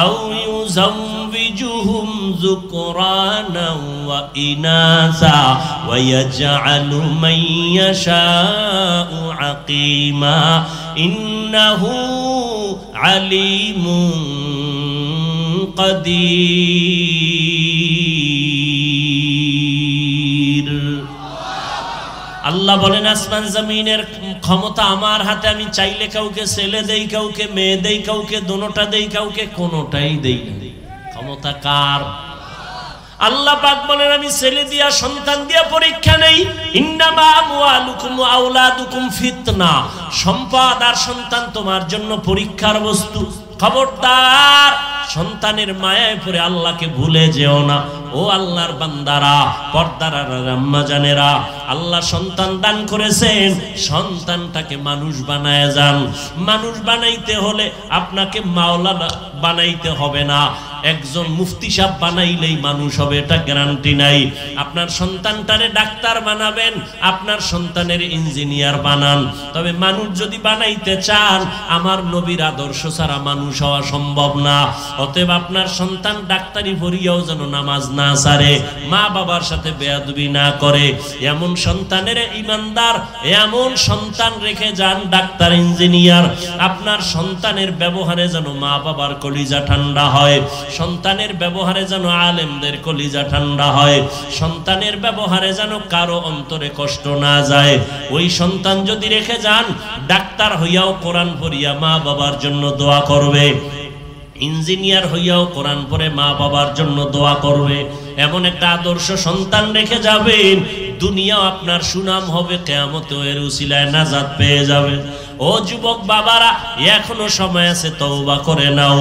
A: আও ইউযাওবিজুহুম যুকরানা ওয়া ইনাসা ওয়া ইয়াজআলু মান ইয়াশাউ আকিমা ইন্নাহু আলিমুন কাদির। আল্লাহ বলেন আসমান জমিনের ক্ষমতা আমার হাতে, আমি চাইলে কাউকে ছেলে দেই, কাউকে মেয়ে দেই, কাউকে দোনোটা দেই, কাউকে কোনোটাই দেই না। ক্ষমতা কার? আল্লাহ পাক বলেন আমি ছেলে দিয়া সন্তান দিয়া পরীক্ষা নেই। ইন্নামা আমওয়ালুকুম ওয়া আওলাদুকুম ফিতনা। সম্পদ আর সন্তান তোমার জন্য পরীক্ষার বস্তু। খবরদার সন্তানের মায়ায় পড়ে আল্লাহকে ভুলে যেও না। ও আল্লাহর বান্দারা, পর্দার আম্মা জানেরা, আল্লাহ সন্তান দান করেছেন, সন্তানটাকে মানুষ বানায় যান। মানুষ বানাইতে হলে আপনাকে মাওলানা বানাইতে হবে না, একজন মুফতি সাহেব বানাইলেই মানুষ হবে এটা গ্যারান্টি নাই। আপনার সন্তানটারে ডাক্তার বানাবেন, আপনার সন্তানের ইঞ্জিনিয়ার বানান। তবে মানুষ যদি বানাইতে চান, আমার নবীর আদর্শ ছাড়া মানুষ হওয়া সম্ভব না। অতএব আপনার সন্তান ডাক্তারি পড়িয়াও যেন নামাজ না ছাড়ে, মা বাবার সাথে বেয়াদবি না করে, এমন সন্তানের ইমানদার, এমন সন্তান রেখে যান ডাক্তার ইঞ্জিনিয়ার। আপনার সন্তানের ব্যবহারে যেন মা বাবার কলিজা ঠান্ডা হয়, সন্তানের ব্যবহারে যেন আলেমদের কলিজা ঠান্ডা হয়, সন্তানের ব্যবহারে যেন কারো অন্তরে কষ্ট না যায়। ওই সন্তান যদি রেখে যান, ডাক্তার হইয়াও কোরআন পড়িয়া মা বাবার জন্য দোয়া করবে, ইঞ্জিনিয়ার হইয়াও কোরআন পড়ে মা বাবার জন্য দোয়া করবে। এমন একটা আদর্শ সন্তান রেখে যাবেন, দুনিয়াও আপনার সুনাম হবে, কিয়ামতেও এর উসিলায় নাজাত পেয়ে যাবে। ও যুবক বাবারা, এখনো সময় আছে, তওবা করে নাও।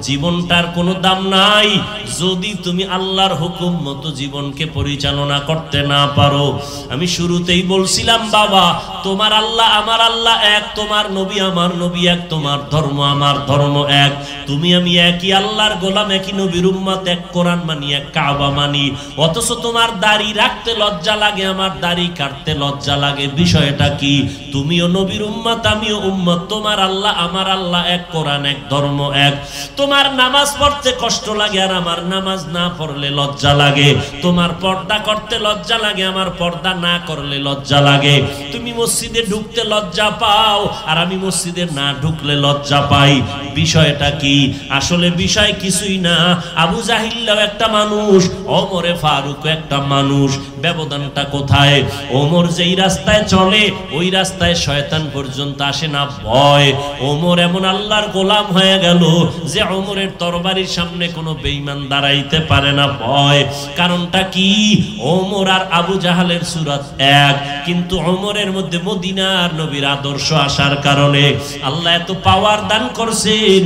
A: জীবনটার কোনো দাম নাই যদি তুমি আল্লাহর হুকুম মতো জীবনকে পরিচালনা করতে না পারো। আমি শুরুতেই বলছিলাম বাবা, তোমার আল্লাহ আমার আল্লাহ এক, তোমার নবী আমার নবী এক, তোমার ধর্ম আমার ধর্ম এক, তুমি আমি একই আল্লাহর গোলাম, একই নবীর উম্মত, এক কোরআন মানি, এক কাবা মানি। অথচ তোমার দাড়ি রাখতে লজ্জা লাগে, আমার দাড়ি কাটতে লজ্জা লাগে। বিষয়টা কি? তুমিও নবীর উম্মত, আমিও উম্মত, তোমার আল্লাহ আমার আল্লাহ এক, কোরআন এক, ধর্ম এক। তোমার নামাজ পড়তে কষ্ট লাগে আর আমার নামাজ না পড়লে লজ্জা লাগে, তোমার পর্দা করতে লজ্জা লাগে, আমার পর্দা না করলে লজ্জা লাগে। তুমি মসজিদে ঢুকতে লজ্জা পাও আর আমি মসজিদে না ঢুকলে লজ্জা পাই। বিষয়টা কি? আসলে বিষয় কিছুই না। আবু জাহিল্লাও একটা মানুষ, ওমরে ফারুক একটা মানুষ। ব্যবধানটা কোথায়? ওমর যেই রাস্তায় চলে ওই রাস্তায় শয়তান পর্যন্ত আসে না, ভয়। ওমর এমন আল্লাহর গোলাম হয়ে গেল যে ওমরের তরবারির সামনে কোনো বেঈমান দাঁড়াইতে পারে না, ভয়। কারণটা কি? ওমর আর আবু জাহালের সূরত এক, কিন্তু ওমরের মধ্যে মদিনার নবীর আদর্শ আসার কারণে আল্লাহ এত পাওয়ার দান করছেন।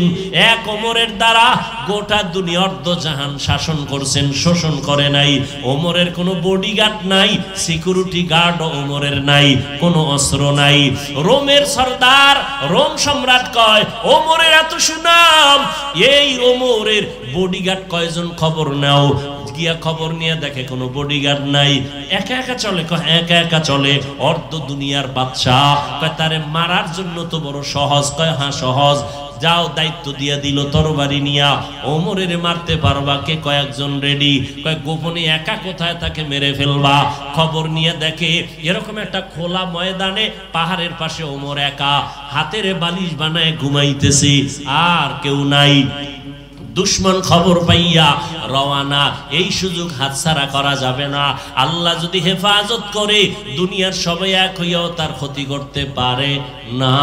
A: এক ওমরের দ্বারা গোটা দুনিয়া অর্ধ জাহান শাসন করছেন, শোষণ করে নাই। ওমরের কোনো বডিগার্ড বডিগার্ড নাই, সিকিউরিটি গার্ড ওমরের নাই, কোনো অস্ত্র নাই। রোমের সর্দার, রোম সম্রাট কয় ওমরের এত সুনাম, এই ওমরের বডিগার্ড কয়জন খবর নাও। গিয়া খবর নিয়ে দেখে কোনো বডিগার্ড নাই, একা একা চলে। কয় একা একা চলে, অর্ধ দুনিয়ার বাদশাহ। কয় তারে মারার জন্য তো বড় সহজ। কয় হ্যাঁ সহজ, যাও দায়িত্ব দিয়ে দিল তরবারি নিয়া, ওমরের মারতে পারবা কে? কয়েকজন রেডি। কয় গোপনে একা কোথায় তাকে মেরে ফেলবা। খবর নিয়ে দেখে এরকম একটা খোলা ময়দানে পাহাড়ের পাশে ওমর একা, হাতের বালিশ বানায় ঘুমাইতেছে, আর কেউ নাই। দুশ্মন খবর পাইয়া রওয়ানা। এই সুযোগ হাতছাড়া করা যাবে না। আল্লাহ যদি হেফাজত করে দুনিয়ার সবাই এক হইয়াও তার ক্ষতি করতে পারে না।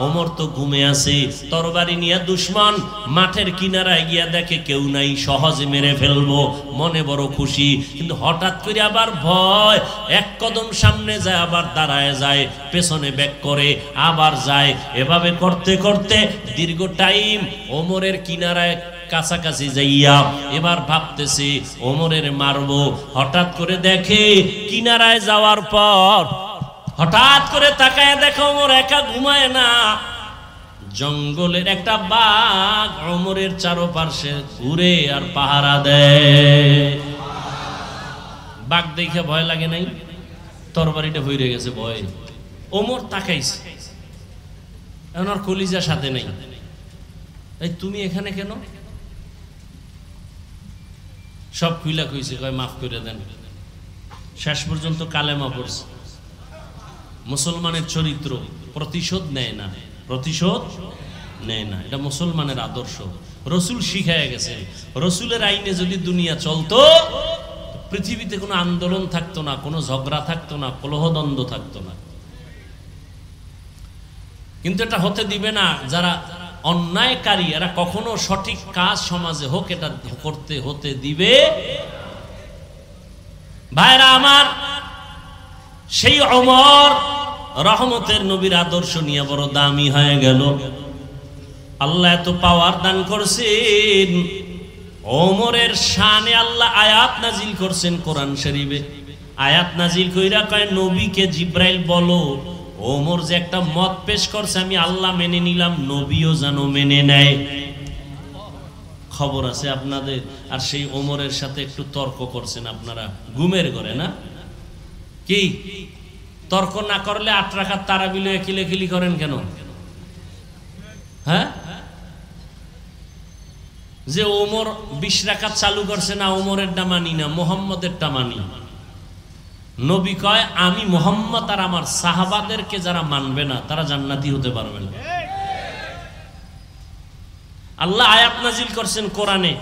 A: ওমর তো ঘুমে আছে, তরবারি নিয়ে দুশ্মন মাঠের কিনারায় গিয়া দেখে কেউ নাই, সহজে মেরে ফেলবো, মনে বড় খুশি। কিন্তু হঠাৎ করে আবার ভয়, এক কদম সামনে যায় আবার দাঁড়ায় যায়, পেছনে ব্যাক করে আবার যায়। এভাবে করতে করতে দীর্ঘ টাইম ওমরের কিনারায় কাছাকাছি যাইয়া এবার ভাবতেছি ওমরের মারবো। হঠাৎ করে দেখে কিনারায় যাওয়ার পর হঠাৎ করে তাকায় দেখে ওমর একা ঘুমায় না, জঙ্গলের একটা বাঘ ওমরের চারপাশে ঘুরে আর পাহারা দেয়। বাঘ দেখে ভয় লাগে নাই? তরবারিটা ভইরে গেছে ভয়। ওমর তাকাইছে, এখন আর কলিজা সাথে নেই। এই তুমি এখানে কেন? সব খুইলা কইছে, কয় মাফ করে দেন। শেষ পর্যন্ত কালেমা পড়ছে। মুসলমানের চরিত্র, প্রতিশোধ নেয় না, প্রতিশোধ নেয় না। এটা মুসলমানের আদর্শ, রসুল শিখায় গেছে। রসুলের আইনে যদি দুনিয়া চলতো, পৃথিবীতে কোনো আন্দোলন থাকতো না, কোনো ঝগড়া থাকতো না, কলহদ্বন্দ্ব থাকতো না। কিন্তু এটা হতে দিবে না। যারা অন্যায়কারী এরা কখনো সঠিক কাজ সমাজে হোক এটা করতে হতে দিবে। ভাইরা আমার, সেই ওমর রহমতের নবীর আদর্শ নিয়ে বড় দামি হয়ে গেল। আল্লাহ এত পাওয়ার দান করছেন, ওমরের শানে আল্লাহ আয়াত নাজিল করছেন কোরআন শরীফে। আয়াত নাজিল কইরা কয় নবীকে জিব্রাইল বলো ওমর যে একটা মত পেশ করছে আমি আল্লাহ মেনে নিলাম, নবীও যেন মেনে নেয়। খবর আছে আপনাদের? আর সেই ওমরের সাথে একটু তর্ক করছেন আপনারা ঘুমের ঘরে, না কি? তর্ক না করলে 8 রাকাত তারাবি লয়ে কিলেখিলি করেন কেন? হ্যাঁ, যে ওমর 20 রাকাত চালু করছে না, ওমরেরটা মানি না, মুহাম্মদেরটা মানি। নবী কয় আমি মুহাম্মদ আর আমার সাহাবাদেরকে যারা মানবে না তারা জান্নাতি হতে পারবে না। আল্লাহ আয়াত নাজিল করছেন কোরআনে,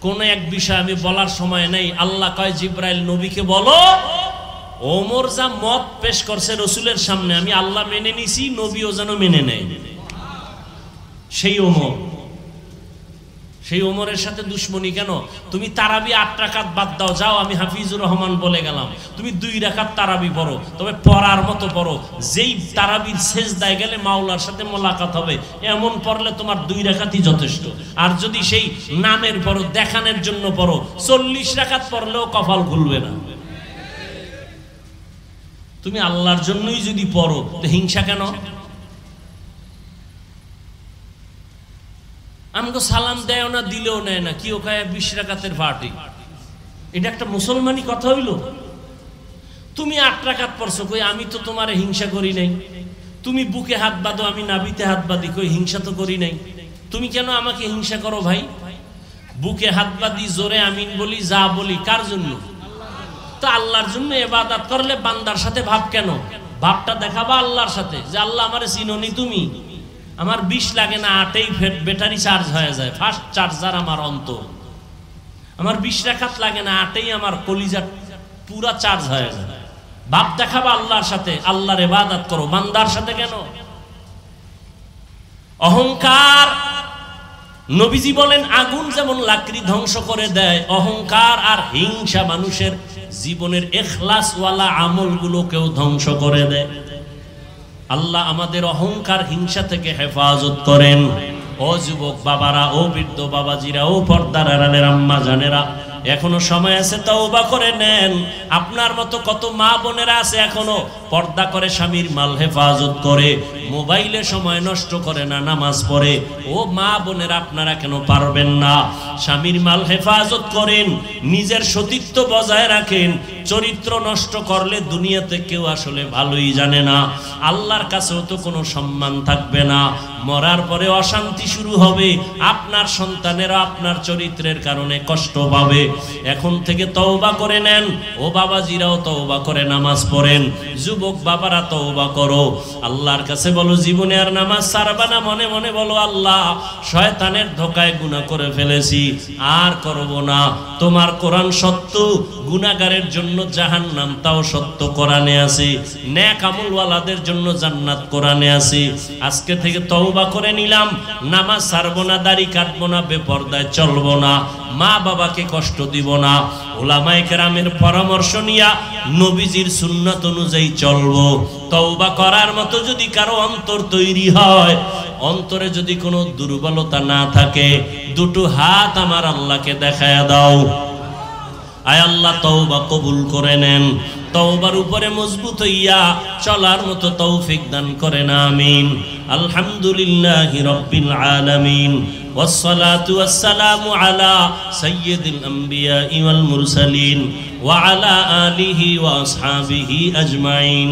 A: কোন এক বিষয় আমি বলার সময় নেই। আল্লাহ কয় জিব্রাইল নবীকে বলো ওমর যা মত পেশ করছে রসুলের সামনে আমি আল্লাহ মেনে নিছি, নবীও যেন মেনে নেয়। সেই ওমর, সেই ওমরের সাথে দুশ্মনী কেন? তুমি তারাবি 8 রাকাত বাদ দাও, যাও আমি হাফিজুর রহমান বলে গেলাম, তুমি 2 রাকাত তারাবি পড়ো, তবে পড়ার মতো পড়ো। যেই তারাবির সেজদায় গেলে মাওলার সাথে মোলাকাত হবে এমন পড়লে তোমার 2 রাকাতই যথেষ্ট। আর যদি সেই নামের পড়ো, দেখানোর জন্য পড়ো, 40 রাকাত পড়লেও কপাল খুলবে না। তুমি আল্লাহর জন্যই যদি পড়ো তো হিংসা কেন? আমাকে সালাম দেয় না, দিলেও নেয় না, কি ওখানে 20 রাকাতের পার্টি। এটা একটা মুসলমানি কথা হইল? তুমি 8 রাকাত পড়ছো, কই আমি তো তোমার হিংসা করি নাই। তুমি বুকে হাত বাঁধো, আমি নাভিতে হাত বাঁধি, কই হিংসা তো করি নাই। তুমি কেন আমাকে হিংসা করো ভাই? বুকে হাত বাঁধি, জোরে আমিন বলি, যা বলি কার জন্য? তো আল্লাহর জন্য। ইবাদত করলে বান্দার সাথে ভাব কেন? ভাবটা দেখাবা আল্লাহর সাথে, যে আল্লাহ আমারে চিনোনি তুমি। আমার 20 লাগে না, 8এই ব্যাটারি চার্জ হয়ে যায়, ফাস্ট চার্জার আমার অন্তর। আমার 20 রাকাত লাগে না, 8এই আমার কলিজা পুরা চার্জ হয়ে যায়। ভাব দেখাবা আল্লাহর সাথে, আল্লাহর ইবাদত করো, বান্দার সাথে কেন? অহংকার, নবীজি বলেন আগুন যেমন লাকড়ি ধ্বংস করে দেয়, অহংকার আর হিংসা মানুষের জীবনের ইখলাসওয়ালা আমলগুলোকেও ধ্বংস করে দেয়। আল্লাহ আমাদের অহংকার হিংসা থেকে হেফাজত করেন। ও যুবক বাবারা, ও বৃদ্ধ বাবাজিরা, ও পর্দার আড়ালের আম্মা জানেরা, এখনো সময় আছে, তওবা করে নেন। আপনার মতো কত মা বোনেরা আছে এখনো পর্দা করে, স্বামীর মাল হেফাজত করে, মোবাইলে সময় নষ্ট করে না, নামাজ পড়ে। ও মা বোনেরা, আপনারা কেন পারবেন না? স্বামীর মাল হেফাজত করেন, নিজের সতীত্ব বজায় রাখেন। চরিত্র নষ্ট করলে দুনিয়াতে কেউ আসলে ভালোই জানে না, আল্লাহর কাছেও তো কোনো সম্মান থাকবে না। মরার পরে অশান্তি শুরু হবে, আপনার সন্তানেরা আপনার চরিত্রের কারণে কষ্ট পাবে। এখন থেকে তওবা করে নেন। ও বাবাজিরাও তওবা করে নামাজ পড়েন। যুবক বাবারা তওবা করো, আল্লাহর কাছে বলো জীবনে আর নামাজ ছাড়বা না। মনে মনে বলো, আল্লাহ শয়তানের ধোকায় গুনাহ করে ফেলেছি, আর করব না। তোমার কোরআন সত্য, গুনাহগারের জন্য জাহান্নাম তাও সত্য কোরআনে আছে, নেক আমলওয়ালাদের জন্য জান্নাত কোরআনে আছে। আজকে থেকে তওবা করে নিলাম, নামাজ ছাড়বো না, দাড়ি কাটবো না, বেপরদায় চলবো না, মা বাবাকে কষ্ট দিব না। উলামায়ে কেরামের পরামর্শ নিয়া নবীজির সুন্নাত অনুযায়ী চলবো। তওবা করার মতো যদি কারো অন্তর তৈরি হয়, অন্তরে যদি কোনো দুর্বলতা না থাকে, দুটো হাত আমার আল্লাহকে দেখায়া দাও। আয় আল্লাহ, তওবা কবুল করে নেন। তওবার উপরে মজবুত হইয়া চলার মতো তৌফিক দান করেন, আমিন। আলহামদুলিল্লাহি রাব্বিল আলামিন, ওয়াসসালাতু ওয়াসসালামু আলা সাইয়্যিদিল আমবিয়া ওয়াল মুরসালিন ওয়া আলা আলিহি ওয়া আসহাবিহি আজমাইন।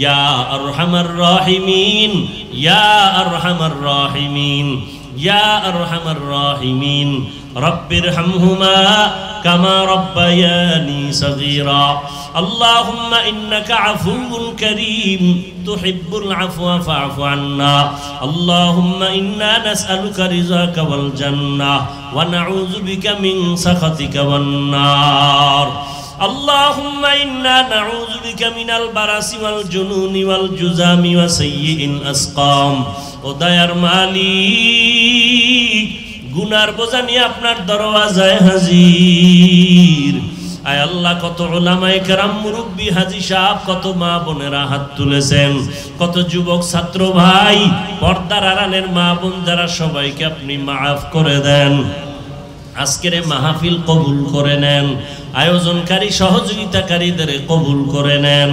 A: ইয়া আরহামার রাহিমিন, ইয়া আরহামার রাহিমিন, ইয়া আরহামার রাহিমিন। রব্বিরহামহুমা কামা রব্বায়ানি সগীরা। আল্লাহুম্মা ইন্নাকা আফুউন কারীম তুহিব্বুল আফওয়া ফা'ফু আন্না। আল্লাহুম্মা ইন্না নাসআলুকা রিযাকা ওয়াল জান্নাহ ওয়া নাউযু বিকা মিন সাখাতিকা ওয়ান নার। اللهم إنا نعوذ بك من البرص والجنون والجذام وسيء الأسقام। ও দয়ার মালিক, গুনার বোঝা নিয়ে আপনার দরওয়াজায় হাজির। আয় আল্লাহ, কত উলামায়ে কেরাম, মুরব্বী, হাজী সাহেব, কত মা বোনেরা হাত তুলেছেন, কত যুবক ছাত্র ভাই, পর্দার আড়ালের মা বোন যারা, সবাইকে আপনি মাফ করে দেন। আজকের মাহফিল কবুল করে নেন, আয়োজনকারী সহযোগিতাকারীদের কবুল করে নেন।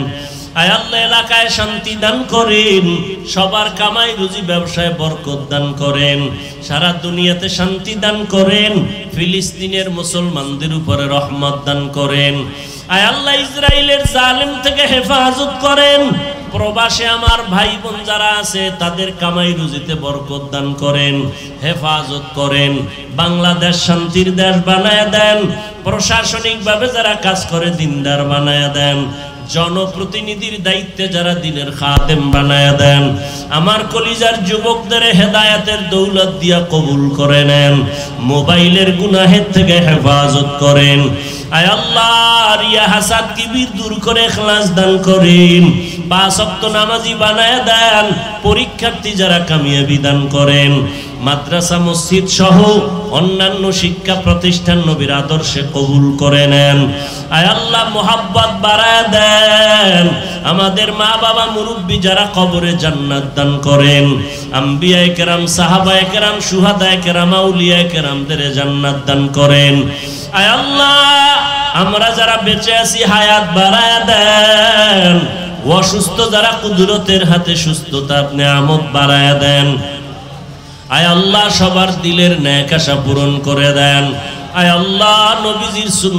A: আয় আল্লাহ, এলাকায় শান্তি দান করেন, সবার কামাই রুজি ব্যবসায় বরকত দান করেন, সারা দুনিয়াতে শান্তি দান করেন, ফিলিস্তিনের মুসলমানদের উপরে রহমত দান করেন। আয় আল্লাহ, ইসরায়েলের জালেম থেকে হেফাজত করেন। প্রবাসে আমার ভাই বোন যারা আছে, তাদের কামাই রুজিতে বরকত দান করেন, হেফাজত করেন। বাংলাদেশ শান্তির দেশ বানায় দেন। প্রশাসনিকভাবে যারা কাজ করে, দিনদার বানায় দেন। জনপ্রতিনিধির দায়িত্বে যারা, দিনের খাদেম বানায় দেন। আমার কলিজার যুবকদের হেদায়েতের দৌলত দিয়া কবুল করে নেন। মোবাইলের গুনাহের থেকে হেফাজত করেন। আয় আল্লাহ, রিয়া হাসাদ কিবির দূর করে ইখলাস দান করেন। 5 ওয়াক্ত নামাজি বানায় দেন। পরীক্ষার্থী যারা, কামিয়াবি দান করেন। মাদ্রাসা মসজিদ সহ অন্যান্য শিক্ষা প্রতিষ্ঠান নবীর আদর্শে কবুল করে নেন। আয় আল্লাহ, মোহাব্বত বাড়ায় দেন। আমাদের মা বাবা মুরব্বী যারা, কবরে জান্নাত দান করেন। আম্বিয়ায়ে কেরাম, সাহাবায়ে কেরাম, শুহাদায়ে কেরাম, আউলিয়ায়ে কেরামদের জান্নাত দান করেন। আয় আল্লাহ, আমরা যারা বেঁচে আছি, হায়াত বাড়ায় দেন। অসুস্থ যারা, কুদরতের হাতে সুস্থতার নেয়ামত বাড়ায় দেন। আয় আল্লাহ, সবার দিলের নেক আশা পূরণ করে দেন। আয় আল্লাহ, নবীজির সুন্নাত